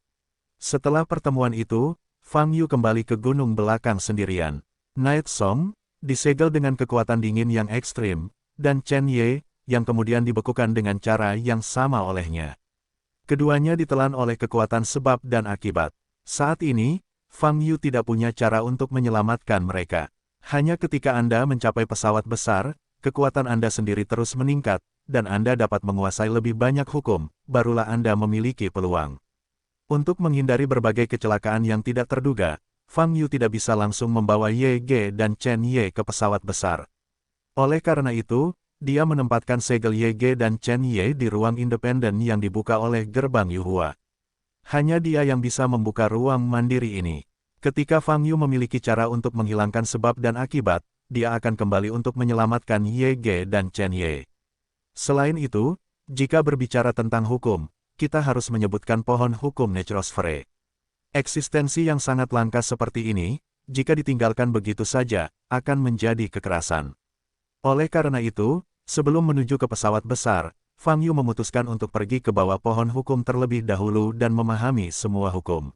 Setelah pertemuan itu, Fang Yu kembali ke gunung belakang sendirian. Night Song, disegel dengan kekuatan dingin yang ekstrim, dan Chen Ye, yang kemudian dibekukan dengan cara yang sama olehnya. Keduanya ditelan oleh kekuatan sebab dan akibat. Saat ini, Fang Yu tidak punya cara untuk menyelamatkan mereka. Hanya ketika Anda mencapai pesawat besar, kekuatan Anda sendiri terus meningkat, dan Anda dapat menguasai lebih banyak hukum, barulah Anda memiliki peluang. Untuk menghindari berbagai kecelakaan yang tidak terduga, Fang Yu tidak bisa langsung membawa Ye Ge dan Chen Ye ke pesawat besar. Oleh karena itu, dia menempatkan segel Ye Ge dan Chen Ye di ruang independen yang dibuka oleh gerbang Yuhua. Hanya dia yang bisa membuka ruang mandiri ini. Ketika Fang Yu memiliki cara untuk menghilangkan sebab dan akibat, dia akan kembali untuk menyelamatkan Ye Ge dan Chen Ye. Selain itu, jika berbicara tentang hukum, kita harus menyebutkan pohon hukum Necrosfere. Eksistensi yang sangat langka seperti ini, jika ditinggalkan begitu saja, akan menjadi kekerasan. Oleh karena itu, sebelum menuju ke pesawat besar, Fang Yu memutuskan untuk pergi ke bawah pohon hukum terlebih dahulu dan memahami semua hukum.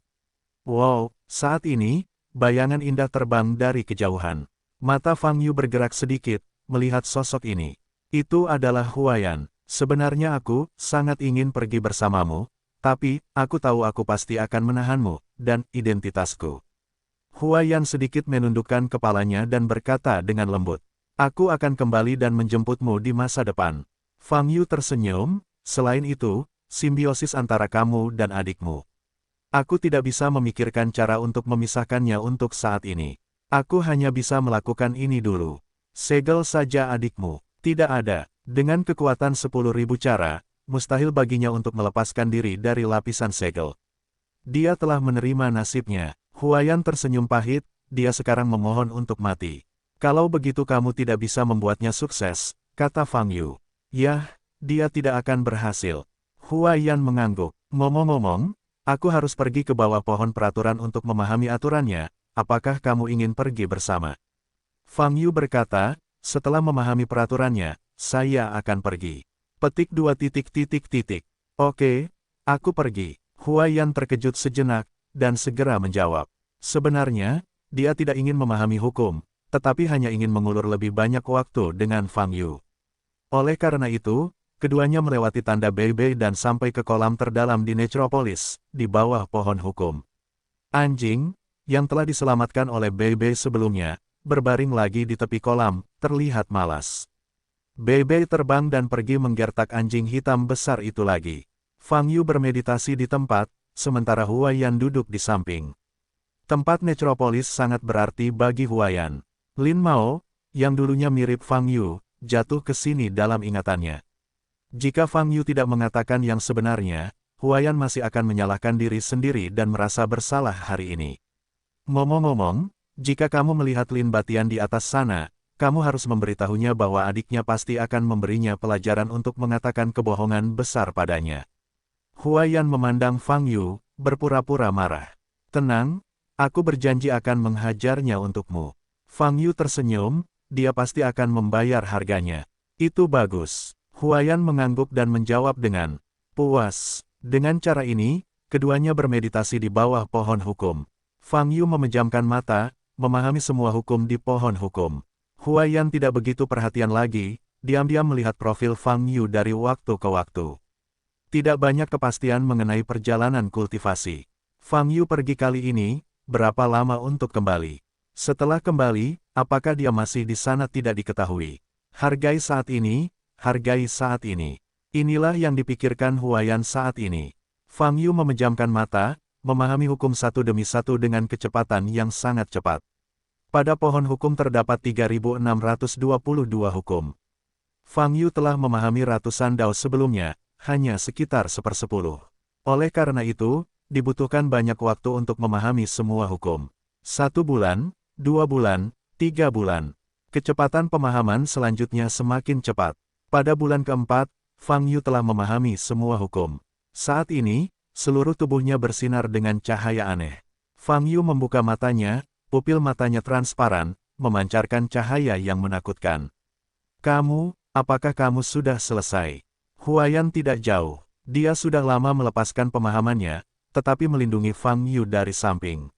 Wow, saat ini, bayangan indah terbang dari kejauhan. Mata Fang Yu bergerak sedikit, melihat sosok ini. "Itu adalah Huayan. Sebenarnya aku sangat ingin pergi bersamamu, tapi aku tahu aku pasti akan menahanmu, dan identitasku." Huayan sedikit menundukkan kepalanya dan berkata dengan lembut, "Aku akan kembali dan menjemputmu di masa depan." Fang Yu tersenyum, "Selain itu, simbiosis antara kamu dan adikmu. Aku tidak bisa memikirkan cara untuk memisahkannya untuk saat ini. Aku hanya bisa melakukan ini dulu. Segel saja adikmu." Tidak ada. Dengan kekuatan 10.000 cara, mustahil baginya untuk melepaskan diri dari lapisan segel. Dia telah menerima nasibnya. Huayan tersenyum pahit, dia sekarang memohon untuk mati. "Kalau begitu kamu tidak bisa membuatnya sukses," kata Fang Yu. "Yah, dia tidak akan berhasil." Huayan mengangguk. "Ngomong-ngomong, aku harus pergi ke bawah pohon peraturan untuk memahami aturannya. Apakah kamu ingin pergi bersama?" Fang Yu berkata, "Setelah memahami peraturannya, saya akan pergi." Petik 2. "Oke, aku pergi." Huayan terkejut sejenak, dan segera menjawab. Sebenarnya, dia tidak ingin memahami hukum, tetapi hanya ingin mengulur lebih banyak waktu dengan Fang Yu. Oleh karena itu, keduanya melewati tanda Beibei dan sampai ke kolam terdalam di Necropolis, di bawah pohon hukum. Anjing, yang telah diselamatkan oleh Beibei sebelumnya, berbaring lagi di tepi kolam, terlihat malas. Beibei terbang dan pergi menggertak anjing hitam besar itu lagi. Fang Yu bermeditasi di tempat, sementara Huaiyan duduk di samping. Tempat Necropolis sangat berarti bagi Huaiyan. Lin Mao, yang dulunya mirip Fang Yu, jatuh ke sini dalam ingatannya. Jika Fang Yu tidak mengatakan yang sebenarnya, Huaiyan masih akan menyalahkan diri sendiri dan merasa bersalah hari ini. Ngomong-ngomong, jika kamu melihat Lin Batian di atas sana, kamu harus memberitahunya bahwa adiknya pasti akan memberinya pelajaran untuk mengatakan kebohongan besar padanya. Huaiyan memandang Fang Yu, berpura-pura marah. Tenang, aku berjanji akan menghajarnya untukmu. Fang Yu tersenyum, dia pasti akan membayar harganya. Itu bagus. Huaiyan mengangguk dan menjawab dengan puas. Dengan cara ini, keduanya bermeditasi di bawah pohon hukum. Fang Yu memejamkan mata, memahami semua hukum di pohon hukum. Huaiyan tidak begitu perhatian lagi, diam-diam melihat profil Fang Yu dari waktu ke waktu. Tidak banyak kepastian mengenai perjalanan kultivasi. Fang Yu pergi kali ini, berapa lama untuk kembali? Setelah kembali, apakah dia masih di sana tidak diketahui. Hargai saat ini, hargai saat ini. Inilah yang dipikirkan Huaiyan saat ini. Fang Yu memejamkan mata, memahami hukum satu demi satu dengan kecepatan yang sangat cepat. Pada pohon hukum terdapat 3.622 hukum. Fang Yu telah memahami ratusan dao sebelumnya, hanya sekitar 1/10. Oleh karena itu, dibutuhkan banyak waktu untuk memahami semua hukum. 1 bulan, 2 bulan, 3 bulan. Kecepatan pemahaman selanjutnya semakin cepat. Pada bulan keempat, Fang Yu telah memahami semua hukum. Saat ini, seluruh tubuhnya bersinar dengan cahaya aneh. Fang Yu membuka matanya, pupil matanya transparan, memancarkan cahaya yang menakutkan. Apakah kamu sudah selesai? Huaiyan tidak jauh. Dia sudah lama melepaskan pemahamannya, tetapi melindungi Fang Yu dari samping.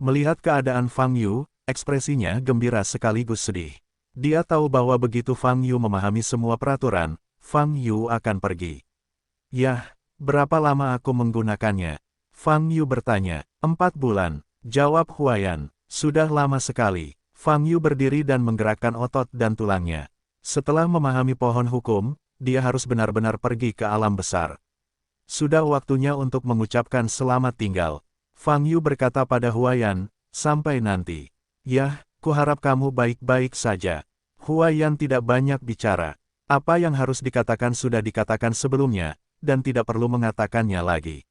Melihat keadaan Fang Yu, ekspresinya gembira sekaligus sedih. Dia tahu bahwa begitu Fang Yu memahami semua peraturan, Fang Yu akan pergi. Yah, berapa lama aku menggunakannya? Fang Yu bertanya. 4 bulan, jawab Huaiyan. Sudah lama sekali. Fang Yu berdiri dan menggerakkan otot dan tulangnya. Setelah memahami pohon hukum, dia harus benar-benar pergi ke alam besar. Sudah waktunya untuk mengucapkan selamat tinggal. Fang Yu berkata pada Huaiyan, sampai nanti. Yah, kuharap kamu baik-baik saja. Huaiyan tidak banyak bicara. Apa yang harus dikatakan sudah dikatakan sebelumnya, dan tidak perlu mengatakannya lagi.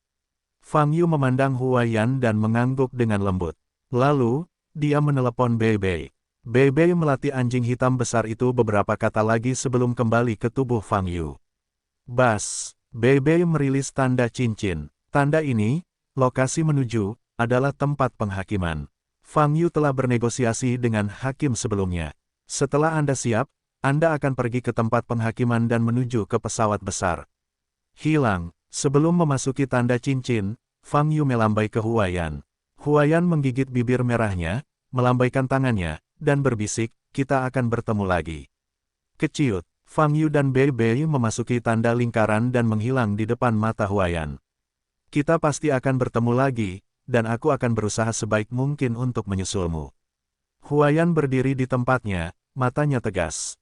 Fang Yu memandang Huaiyan dan mengangguk dengan lembut. Lalu, dia menelepon Beibei. Beibei melatih anjing hitam besar itu beberapa kata lagi sebelum kembali ke tubuh Fang Yu. Bas, Beibei merilis tanda cincin. Tanda ini, lokasi menuju, adalah tempat penghakiman. Fang Yu telah bernegosiasi dengan hakim sebelumnya. Setelah Anda siap, Anda akan pergi ke tempat penghakiman dan menuju ke pesawat besar. Hilang. Sebelum memasuki tanda cincin, Fang Yu melambai ke Huaiyan. Huaiyan menggigit bibir merahnya, melambaikan tangannya, dan berbisik, kita akan bertemu lagi. Keciut, Fang Yu dan Beibei memasuki tanda lingkaran dan menghilang di depan mata Huaiyan. Kita pasti akan bertemu lagi, dan aku akan berusaha sebaik mungkin untuk menyusulmu. Huaiyan berdiri di tempatnya, matanya tegas.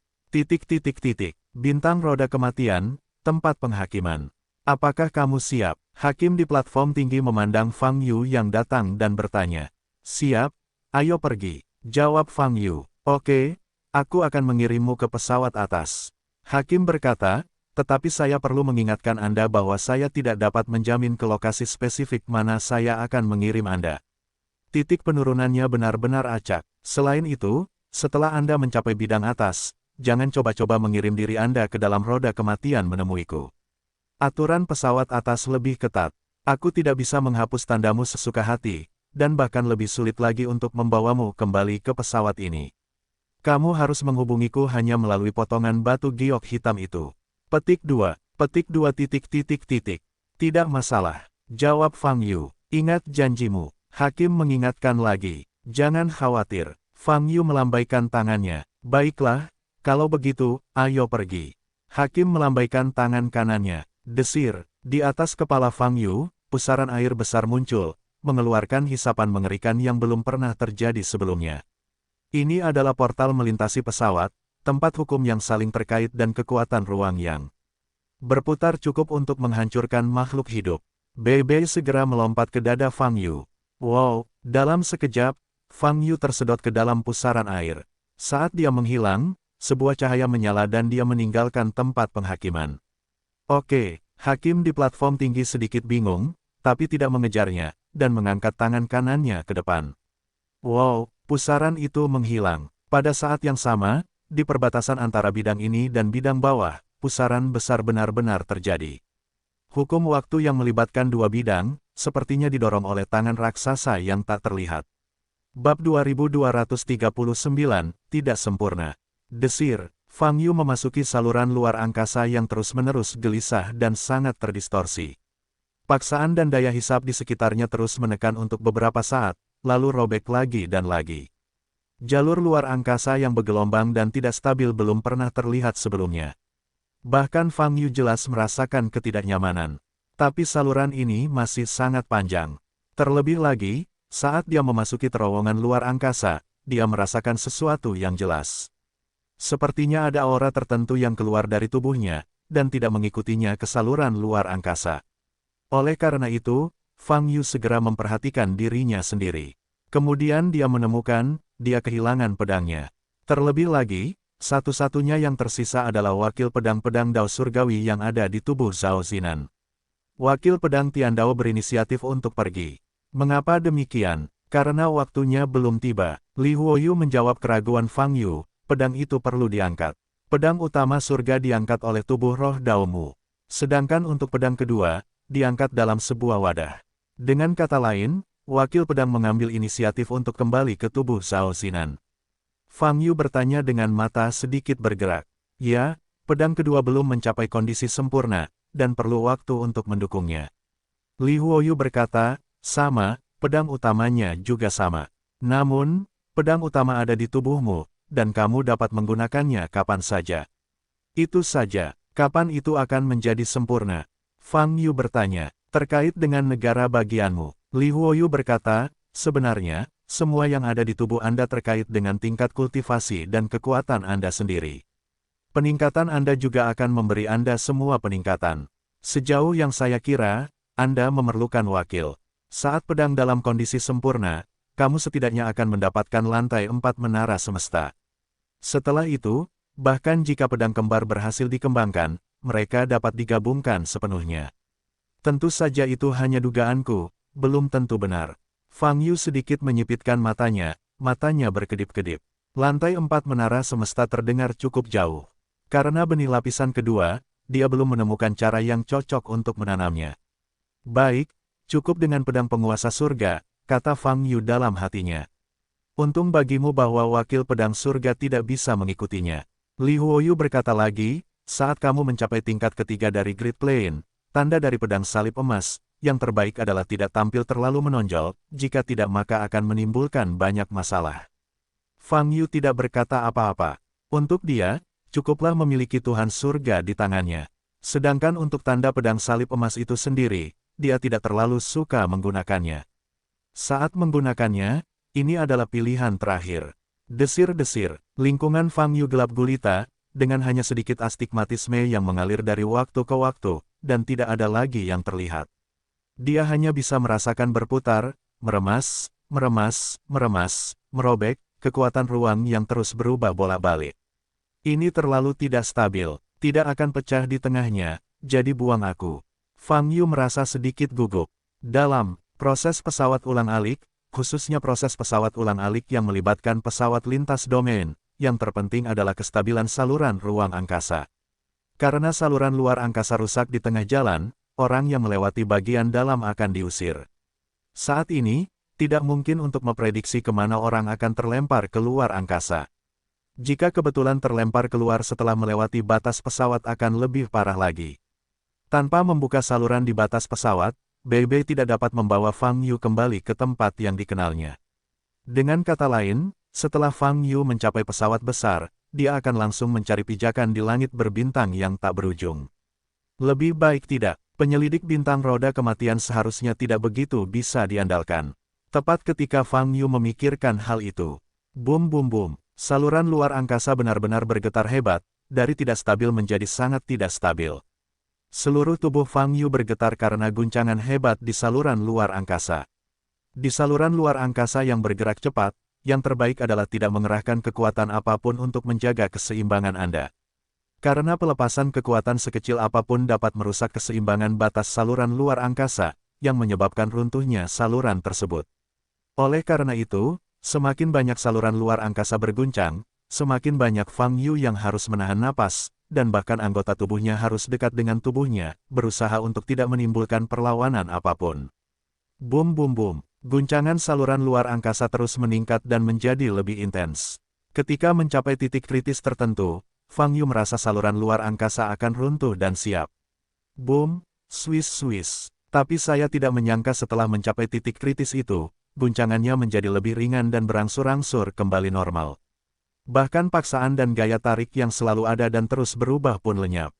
Bintang roda kematian, tempat penghakiman. Apakah kamu siap? Hakim di platform tinggi memandang Fang Yu yang datang dan bertanya. Siap, ayo pergi. Jawab Fang Yu. Oke, aku akan mengirimmu ke pesawat atas. Hakim berkata, tetapi saya perlu mengingatkan Anda bahwa saya tidak dapat menjamin ke lokasi spesifik mana saya akan mengirim Anda. Titik penurunannya benar-benar acak. Selain itu, setelah Anda mencapai bidang atas, jangan coba-coba mengirim diri Anda ke dalam roda kematian menemuiku. Aturan pesawat atas lebih ketat. Aku tidak bisa menghapus tandamu sesuka hati, dan bahkan lebih sulit lagi untuk membawamu kembali ke pesawat ini. Kamu harus menghubungiku hanya melalui potongan batu giok hitam itu. Petik 2. Tidak masalah. Jawab Fang Yu. Ingat janjimu. Hakim mengingatkan lagi. Jangan khawatir. Fang Yu melambaikan tangannya. Baiklah, kalau begitu, ayo pergi. Hakim melambaikan tangan kanannya. Desir, di atas kepala Fang Yu, pusaran air besar muncul, mengeluarkan hisapan mengerikan yang belum pernah terjadi sebelumnya. Ini adalah portal melintasi pesawat, tempat hukum yang saling terkait dan kekuatan ruang yang berputar cukup untuk menghancurkan makhluk hidup. Bei segera melompat ke dada Fang Yu. Wow, dalam sekejap, Fang Yu tersedot ke dalam pusaran air. Saat dia menghilang, sebuah cahaya menyala dan dia meninggalkan tempat penghakiman. Oke, hakim di platform tinggi sedikit bingung, tapi tidak mengejarnya, dan mengangkat tangan kanannya ke depan. Wow, pusaran itu menghilang. Pada saat yang sama, di perbatasan antara bidang ini dan bidang bawah, pusaran besar benar-benar terjadi. Hukum waktu yang melibatkan dua bidang, sepertinya didorong oleh tangan raksasa yang tak terlihat. Bab 2239, tidak sempurna. Desir, Fang Yu memasuki saluran luar angkasa yang terus-menerus gelisah dan sangat terdistorsi. Paksaan dan daya hisap di sekitarnya terus menekan untuk beberapa saat, lalu robek lagi dan lagi. Jalur luar angkasa yang bergelombang dan tidak stabil belum pernah terlihat sebelumnya. Bahkan Fang Yu jelas merasakan ketidaknyamanan. Tapi saluran ini masih sangat panjang. Terlebih lagi, saat dia memasuki terowongan luar angkasa, dia merasakan sesuatu yang jelas. Sepertinya ada aura tertentu yang keluar dari tubuhnya, dan tidak mengikutinya ke saluran luar angkasa. Oleh karena itu, Fang Yu segera memperhatikan dirinya sendiri. Kemudian dia menemukan, dia kehilangan pedangnya. Terlebih lagi, satu-satunya yang tersisa adalah wakil pedang-pedang Dao Surgawi yang ada di tubuh Zhao Zinan. Wakil pedang Tian Dao berinisiatif untuk pergi. Mengapa demikian? Karena waktunya belum tiba. Li Huoyu menjawab keraguan Fang Yu. Pedang itu perlu diangkat. Pedang utama surga diangkat oleh tubuh roh Daomu. Sedangkan untuk pedang kedua, diangkat dalam sebuah wadah. Dengan kata lain, wakil pedang mengambil inisiatif untuk kembali ke tubuh Zhao Zinan. Fang Yu bertanya dengan mata sedikit bergerak. Ya, pedang kedua belum mencapai kondisi sempurna, dan perlu waktu untuk mendukungnya. Li Huoyu berkata, sama, pedang utamanya juga sama. Namun, pedang utama ada di tubuhmu, dan kamu dapat menggunakannya kapan saja. Itu saja, kapan itu akan menjadi sempurna? Fang Yu bertanya, terkait dengan negara bagianmu. Li Huoyu berkata, sebenarnya, semua yang ada di tubuh Anda terkait dengan tingkat kultivasi dan kekuatan Anda sendiri. Peningkatan Anda juga akan memberi Anda semua peningkatan. Sejauh yang saya kira, Anda memerlukan wakil. Saat pedang dalam kondisi sempurna, kamu setidaknya akan mendapatkan lantai 4 menara semesta. Setelah itu, bahkan jika pedang kembar berhasil dikembangkan, mereka dapat digabungkan sepenuhnya. Tentu saja itu hanya dugaanku, belum tentu benar. Fang Yu sedikit menyipitkan matanya berkedip-kedip. Lantai 4 menara semesta terdengar cukup jauh. Karena benih lapisan kedua, dia belum menemukan cara yang cocok untuk menanamnya. Baik, cukup dengan pedang penguasa surga, kata Fang Yu dalam hatinya. Untung bagimu bahwa wakil pedang surga tidak bisa mengikutinya. Li Huoyu berkata lagi, saat kamu mencapai tingkat ketiga dari Great Plane, tanda dari pedang salib emas, yang terbaik adalah tidak tampil terlalu menonjol, jika tidak maka akan menimbulkan banyak masalah. Fang Yu tidak berkata apa-apa. Untuk dia, cukuplah memiliki Tuhan surga di tangannya. Sedangkan untuk tanda pedang salib emas itu sendiri, dia tidak terlalu suka menggunakannya. Saat menggunakannya, ini adalah pilihan terakhir. Desir-desir, lingkungan Fang Yu gelap gulita, dengan hanya sedikit astigmatisme yang mengalir dari waktu ke waktu, dan tidak ada lagi yang terlihat. Dia hanya bisa merasakan berputar, meremas, merobek, kekuatan ruang yang terus berubah bolak-balik. Ini terlalu tidak stabil, tidak akan pecah di tengahnya, jadi buang aku. Fang Yu merasa sedikit gugup. Dalam proses pesawat ulang-alik, khususnya proses pesawat ulang-alik yang melibatkan pesawat lintas domain, yang terpenting adalah kestabilan saluran ruang angkasa. Karena saluran luar angkasa rusak di tengah jalan, orang yang melewati bagian dalam akan diusir. Saat ini, tidak mungkin untuk memprediksi kemana orang akan terlempar ke luar angkasa. Jika kebetulan terlempar keluar setelah melewati batas pesawat akan lebih parah lagi. Tanpa membuka saluran di batas pesawat, Bei tidak dapat membawa Fang Yu kembali ke tempat yang dikenalnya. Dengan kata lain, setelah Fang Yu mencapai pesawat besar, dia akan langsung mencari pijakan di langit berbintang yang tak berujung. Lebih baik tidak, penyelidik bintang roda kematian seharusnya tidak begitu bisa diandalkan. Tepat ketika Fang Yu memikirkan hal itu. Bum bum bum, saluran luar angkasa benar-benar bergetar hebat, dari tidak stabil menjadi sangat tidak stabil. Seluruh tubuh Fang Yu bergetar karena guncangan hebat di saluran luar angkasa. Di saluran luar angkasa yang bergerak cepat, yang terbaik adalah tidak mengerahkan kekuatan apapun untuk menjaga keseimbangan Anda. Karena pelepasan kekuatan sekecil apapun dapat merusak keseimbangan batas saluran luar angkasa, yang menyebabkan runtuhnya saluran tersebut. Oleh karena itu, semakin banyak saluran luar angkasa berguncang, semakin banyak Fang Yu yang harus menahan napas, dan bahkan anggota tubuhnya harus dekat dengan tubuhnya, berusaha untuk tidak menimbulkan perlawanan apapun. Bum bum bum, guncangan saluran luar angkasa terus meningkat dan menjadi lebih intens. Ketika mencapai titik kritis tertentu, Fang Yu merasa saluran luar angkasa akan runtuh dan siap. Boom, swish swish. Tapi saya tidak menyangka setelah mencapai titik kritis itu, guncangannya menjadi lebih ringan dan berangsur-angsur kembali normal. Bahkan paksaan dan gaya tarik yang selalu ada dan terus berubah pun lenyap.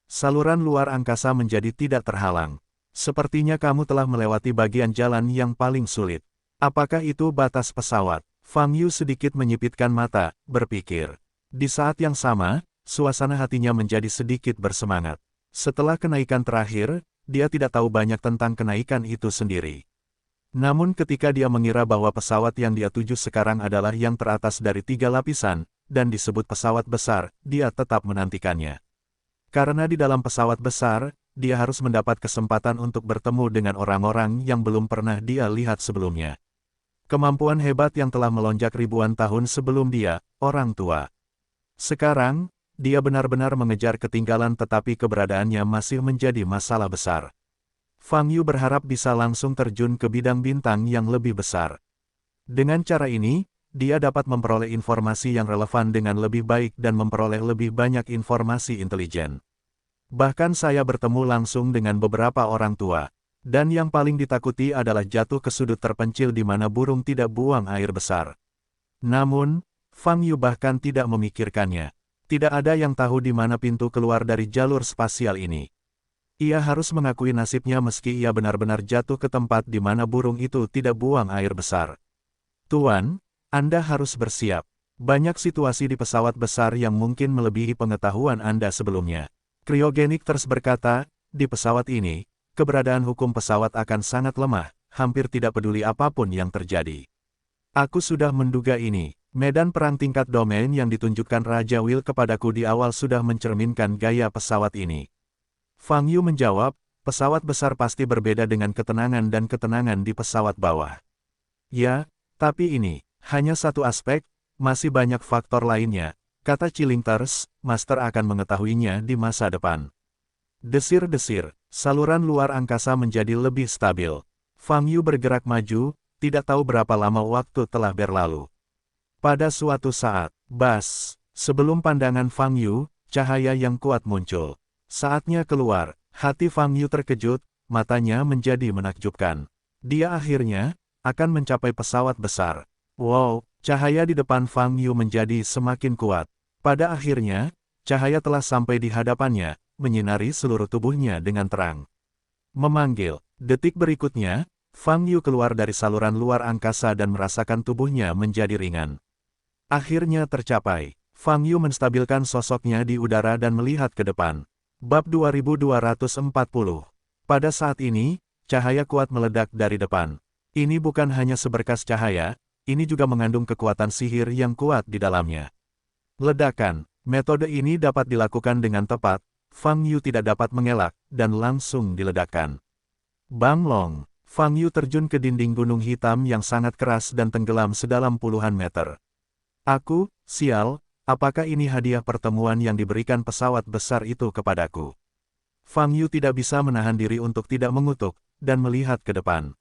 Saluran luar angkasa menjadi tidak terhalang. Sepertinya kamu telah melewati bagian jalan yang paling sulit. Apakah itu batas pesawat? Fang Yu sedikit menyipitkan mata, berpikir. Di saat yang sama, suasana hatinya menjadi sedikit bersemangat. Setelah kenaikan terakhir, dia tidak tahu banyak tentang kenaikan itu sendiri. Namun ketika dia mengira bahwa pesawat yang dia tuju sekarang adalah yang teratas dari 3 lapisan, dan disebut pesawat besar, dia tetap menantikannya. Karena di dalam pesawat besar, dia harus mendapat kesempatan untuk bertemu dengan orang-orang yang belum pernah dia lihat sebelumnya. Kemampuan hebat yang telah melonjak ribuan tahun sebelum dia, orang tua. Sekarang, dia benar-benar mengejar ketinggalan tetapi keberadaannya masih menjadi masalah besar. Fang Yu berharap bisa langsung terjun ke bidang bintang yang lebih besar. Dengan cara ini, dia dapat memperoleh informasi yang relevan dengan lebih baik dan memperoleh lebih banyak informasi intelijen. Bahkan saya bertemu langsung dengan beberapa orang tua, dan yang paling ditakuti adalah jatuh ke sudut terpencil di mana burung tidak buang air besar. Namun, Fang Yu bahkan tidak memikirkannya. Tidak ada yang tahu di mana pintu keluar dari jalur spasial ini. Ia harus mengakui nasibnya meski ia benar-benar jatuh ke tempat di mana burung itu tidak buang air besar. Tuan, Anda harus bersiap. Banyak situasi di pesawat besar yang mungkin melebihi pengetahuan Anda sebelumnya. Cryogenic berkata, di pesawat ini, keberadaan hukum pesawat akan sangat lemah, hampir tidak peduli apapun yang terjadi. Aku sudah menduga ini. Medan perang tingkat domain yang ditunjukkan Raja Will kepadaku di awal sudah mencerminkan gaya pesawat ini. Fang Yu menjawab, pesawat besar pasti berbeda dengan ketenangan dan ketenangan di pesawat bawah. Ya, tapi ini, hanya satu aspek, masih banyak faktor lainnya, kata Chilingters, Master akan mengetahuinya di masa depan. Desir-desir, saluran luar angkasa menjadi lebih stabil. Fang Yu bergerak maju, tidak tahu berapa lama waktu telah berlalu. Pada suatu saat, sebelum pandangan Fang Yu, cahaya yang kuat muncul. Saatnya keluar, hati Fang Yu terkejut, matanya menjadi menakjubkan. Dia akhirnya akan mencapai pesawat besar. Wow, cahaya di depan Fang Yu menjadi semakin kuat. Pada akhirnya, cahaya telah sampai di hadapannya, menyinari seluruh tubuhnya dengan terang. Memanggil, detik berikutnya, Fang Yu keluar dari saluran luar angkasa dan merasakan tubuhnya menjadi ringan. Akhirnya tercapai, Fang Yu menstabilkan sosoknya di udara dan melihat ke depan. Bab 2240. Pada saat ini, cahaya kuat meledak dari depan. Ini bukan hanya seberkas cahaya, ini juga mengandung kekuatan sihir yang kuat di dalamnya. Ledakan, metode ini dapat dilakukan dengan tepat, Fang Yu tidak dapat mengelak, dan langsung diledakkan. Bang Long, Fang Yu terjun ke dinding gunung hitam yang sangat keras dan tenggelam sedalam puluhan meter. Aku, sial, apakah ini hadiah pertemuan yang diberikan pesawat besar itu kepadaku? Fang Yu tidak bisa menahan diri untuk tidak mengutuk, dan melihat ke depan.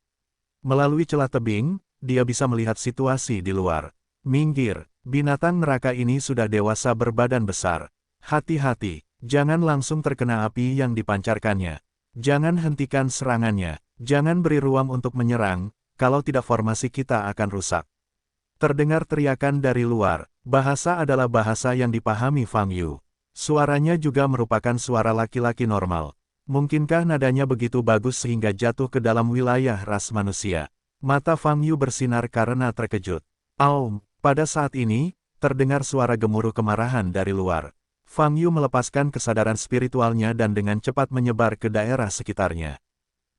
Melalui celah tebing, dia bisa melihat situasi di luar. Minggir, binatang neraka ini sudah dewasa berbadan besar. Hati-hati, jangan langsung terkena api yang dipancarkannya. Jangan hentikan serangannya, jangan beri ruang untuk menyerang, kalau tidak formasi kita akan rusak. Terdengar teriakan dari luar. Bahasa adalah bahasa yang dipahami Fang Yu. Suaranya juga merupakan suara laki-laki normal. Mungkinkah nadanya begitu bagus sehingga jatuh ke dalam wilayah ras manusia? Mata Fang Yu bersinar karena terkejut. Aum, pada saat ini, terdengar suara gemuruh kemarahan dari luar. Fang Yu melepaskan kesadaran spiritualnya dan dengan cepat menyebar ke daerah sekitarnya.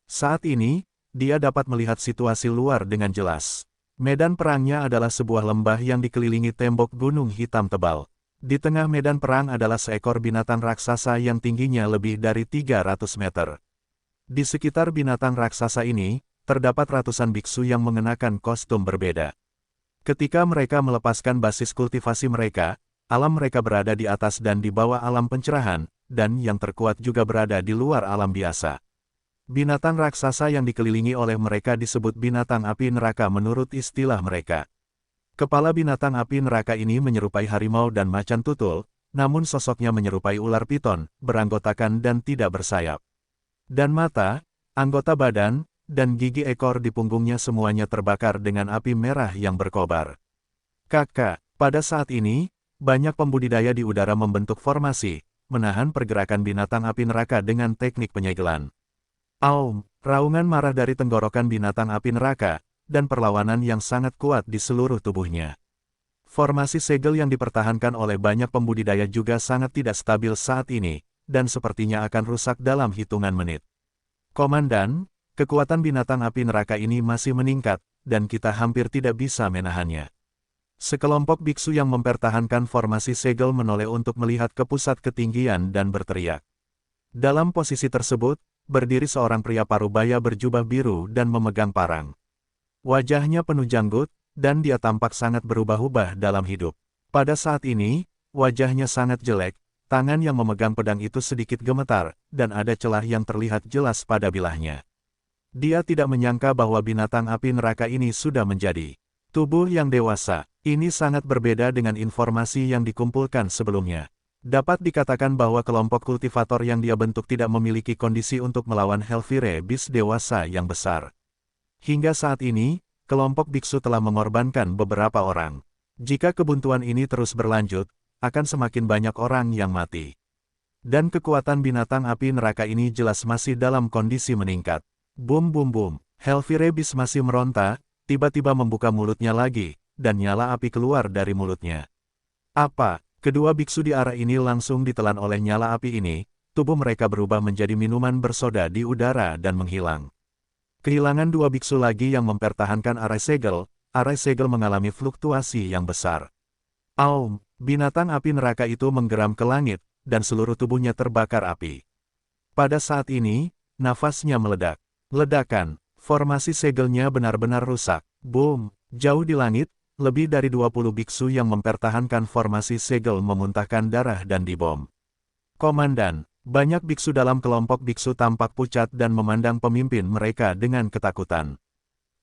Saat ini, dia dapat melihat situasi luar dengan jelas. Medan perangnya adalah sebuah lembah yang dikelilingi tembok gunung hitam tebal. Di tengah medan perang adalah seekor binatang raksasa yang tingginya lebih dari 300 meter. Di sekitar binatang raksasa ini, terdapat ratusan biksu yang mengenakan kostum berbeda. Ketika mereka melepaskan basis kultivasi mereka, alam mereka berada di atas dan di bawah alam pencerahan, dan yang terkuat juga berada di luar alam biasa. Binatang raksasa yang dikelilingi oleh mereka disebut binatang api neraka menurut istilah mereka. Kepala binatang api neraka ini menyerupai harimau dan macan tutul, namun sosoknya menyerupai ular piton, beranggotakan dan tidak bersayap. Dan mata, anggota badan, dan gigi ekor di punggungnya semuanya terbakar dengan api merah yang berkobar. Kakak, pada saat ini, banyak pembudidaya di udara membentuk formasi, menahan pergerakan binatang api neraka dengan teknik penyegelan. Aum, raungan marah dari tenggorokan binatang api neraka, dan perlawanan yang sangat kuat di seluruh tubuhnya. Formasi segel yang dipertahankan oleh banyak pembudidaya juga sangat tidak stabil saat ini, dan sepertinya akan rusak dalam hitungan menit. Komandan, kekuatan binatang api neraka ini masih meningkat, dan kita hampir tidak bisa menahannya. Sekelompok biksu yang mempertahankan formasi segel menoleh untuk melihat ke pusat ketinggian dan berteriak. Dalam posisi tersebut, berdiri seorang pria parubaya berjubah biru dan memegang parang. Wajahnya penuh janggut, dan dia tampak sangat berubah-ubah dalam hidup. Pada saat ini, wajahnya sangat jelek, tangan yang memegang pedang itu sedikit gemetar, dan ada celah yang terlihat jelas pada bilahnya. Dia tidak menyangka bahwa binatang api neraka ini sudah menjadi tubuh yang dewasa. Ini sangat berbeda dengan informasi yang dikumpulkan sebelumnya. Dapat dikatakan bahwa kelompok kultivator yang dia bentuk tidak memiliki kondisi untuk melawan Helfire Beast dewasa yang besar. Hingga saat ini, kelompok biksu telah mengorbankan beberapa orang. Jika kebuntuan ini terus berlanjut, akan semakin banyak orang yang mati. Dan kekuatan binatang api neraka ini jelas masih dalam kondisi meningkat. Bum bum bum, Helfire Beast masih meronta, tiba-tiba membuka mulutnya lagi, dan nyala api keluar dari mulutnya. Apa? Kedua biksu di arah ini langsung ditelan oleh nyala api ini, tubuh mereka berubah menjadi minuman bersoda di udara dan menghilang. Kehilangan dua biksu lagi yang mempertahankan arai segel mengalami fluktuasi yang besar. Aum, binatang api neraka itu menggeram ke langit, dan seluruh tubuhnya terbakar api. Pada saat ini, nafasnya meledak. Ledakan, formasi segelnya benar-benar rusak. Boom, jauh di langit, lebih dari 20 biksu yang mempertahankan formasi segel memuntahkan darah dan dibom. Komandan, banyak biksu dalam kelompok biksu tampak pucat dan memandang pemimpin mereka dengan ketakutan.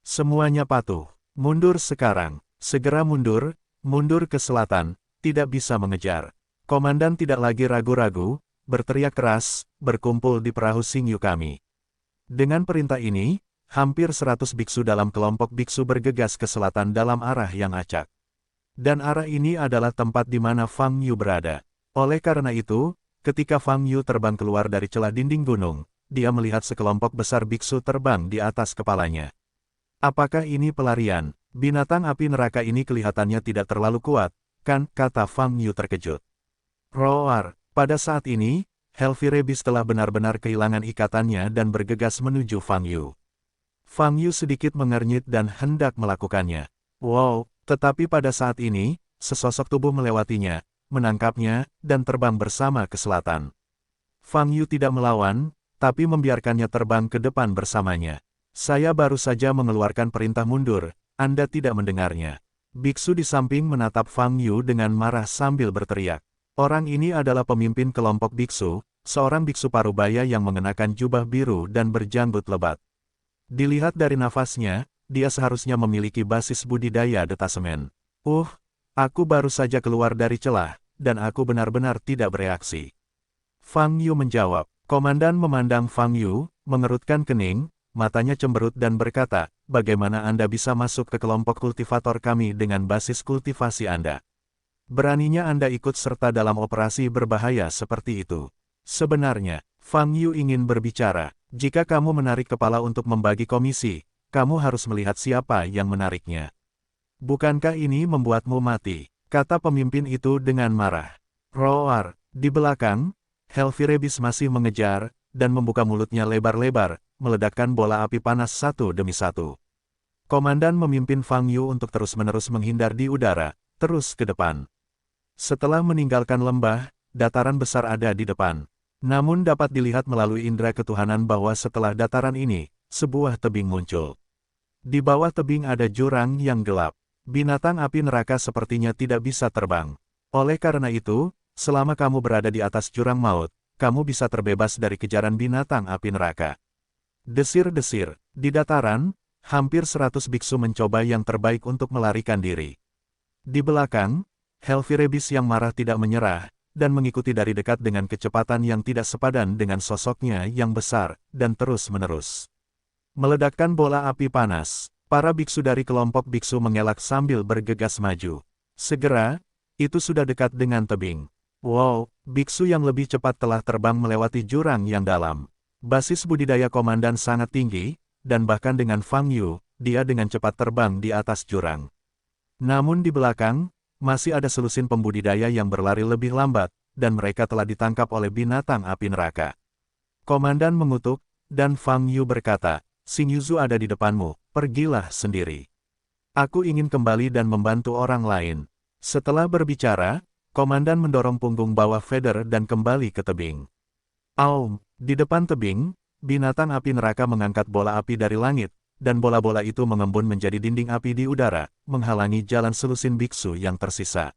Semuanya patuh. Mundur sekarang. Segera mundur, mundur ke selatan, tidak bisa mengejar. Komandan tidak lagi ragu-ragu, berteriak keras, berkumpul di perahu Xingyu kami. Dengan perintah ini, hampir 100 biksu dalam kelompok biksu bergegas ke selatan dalam arah yang acak. Dan arah ini adalah tempat di mana Fang Yu berada. Oleh karena itu, ketika Fang Yu terbang keluar dari celah dinding gunung, dia melihat sekelompok besar biksu terbang di atas kepalanya. Apakah ini pelarian? Binatang api neraka ini kelihatannya tidak terlalu kuat, kan? Kata Fang Yu terkejut. Roar! Pada saat ini, Helfire Beast telah benar-benar kehilangan ikatannya dan bergegas menuju Fang Yu. Fang Yu sedikit mengernyit dan hendak melakukannya. Wow, tetapi pada saat ini, sesosok tubuh melewatinya, menangkapnya, dan terbang bersama ke selatan. Fang Yu tidak melawan, tapi membiarkannya terbang ke depan bersamanya. Saya baru saja mengeluarkan perintah mundur, Anda tidak mendengarnya. Biksu di samping menatap Fang Yu dengan marah sambil berteriak. Orang ini adalah pemimpin kelompok biksu, seorang biksu parubaya yang mengenakan jubah biru dan berjanggut lebat. Dilihat dari nafasnya, dia seharusnya memiliki basis budidaya detasemen. Aku baru saja keluar dari celah, dan aku benar-benar tidak bereaksi. Fang Yu menjawab. Komandan memandang Fang Yu, mengerutkan kening, matanya cemberut dan berkata, bagaimana Anda bisa masuk ke kelompok kultivator kami dengan basis kultivasi Anda? Beraninya Anda ikut serta dalam operasi berbahaya seperti itu. Sebenarnya, Fang Yu ingin berbicara. Jika kamu menarik kepala untuk membagi komisi, kamu harus melihat siapa yang menariknya. Bukankah ini membuatmu mati? Kata pemimpin itu dengan marah. Roar, di belakang, Helvirebis masih mengejar, dan membuka mulutnya lebar-lebar, meledakkan bola api panas satu demi satu. Komandan memimpin Fang Yu untuk terus-menerus menghindar di udara, terus ke depan. Setelah meninggalkan lembah, dataran besar ada di depan. Namun dapat dilihat melalui indera ketuhanan bahwa setelah dataran ini, sebuah tebing muncul. Di bawah tebing ada jurang yang gelap. Binatang api neraka sepertinya tidak bisa terbang. Oleh karena itu, selama kamu berada di atas jurang maut, kamu bisa terbebas dari kejaran binatang api neraka. Desir-desir, di dataran, hampir 100 biksu mencoba yang terbaik untuk melarikan diri. Di belakang, Helvirebis yang marah tidak menyerah, dan mengikuti dari dekat dengan kecepatan yang tidak sepadan dengan sosoknya yang besar, dan terus-menerus. Meledakkan bola api panas, para biksu dari kelompok biksu mengelak sambil bergegas maju. Segera, itu sudah dekat dengan tebing. Wow, biksu yang lebih cepat telah terbang melewati jurang yang dalam. Basis budidaya komandan sangat tinggi, dan bahkan dengan Fang Yu, dia dengan cepat terbang di atas jurang. Namun di belakang, masih ada selusin pembudidaya yang berlari lebih lambat, dan mereka telah ditangkap oleh binatang api neraka. Komandan mengutuk, dan Fang Yu berkata, Xing Yuzu ada di depanmu, pergilah sendiri. Aku ingin kembali dan membantu orang lain. Setelah berbicara, komandan mendorong punggung bawah Feder dan kembali ke tebing. Aum, di depan tebing, binatang api neraka mengangkat bola api dari langit, dan bola-bola itu mengembun menjadi dinding api di udara, menghalangi jalan selusin biksu yang tersisa.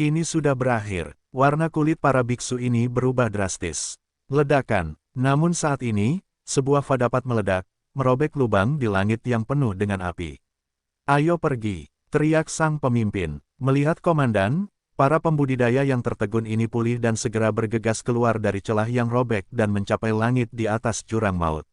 Ini sudah berakhir. Warna kulit para biksu ini berubah drastis. Ledakan. Namun saat ini, sebuah fadapat meledak, merobek lubang di langit yang penuh dengan api. Ayo pergi, teriak sang pemimpin. Melihat komandan, para pembudidaya yang tertegun ini pulih dan segera bergegas keluar dari celah yang robek dan mencapai langit di atas jurang maut.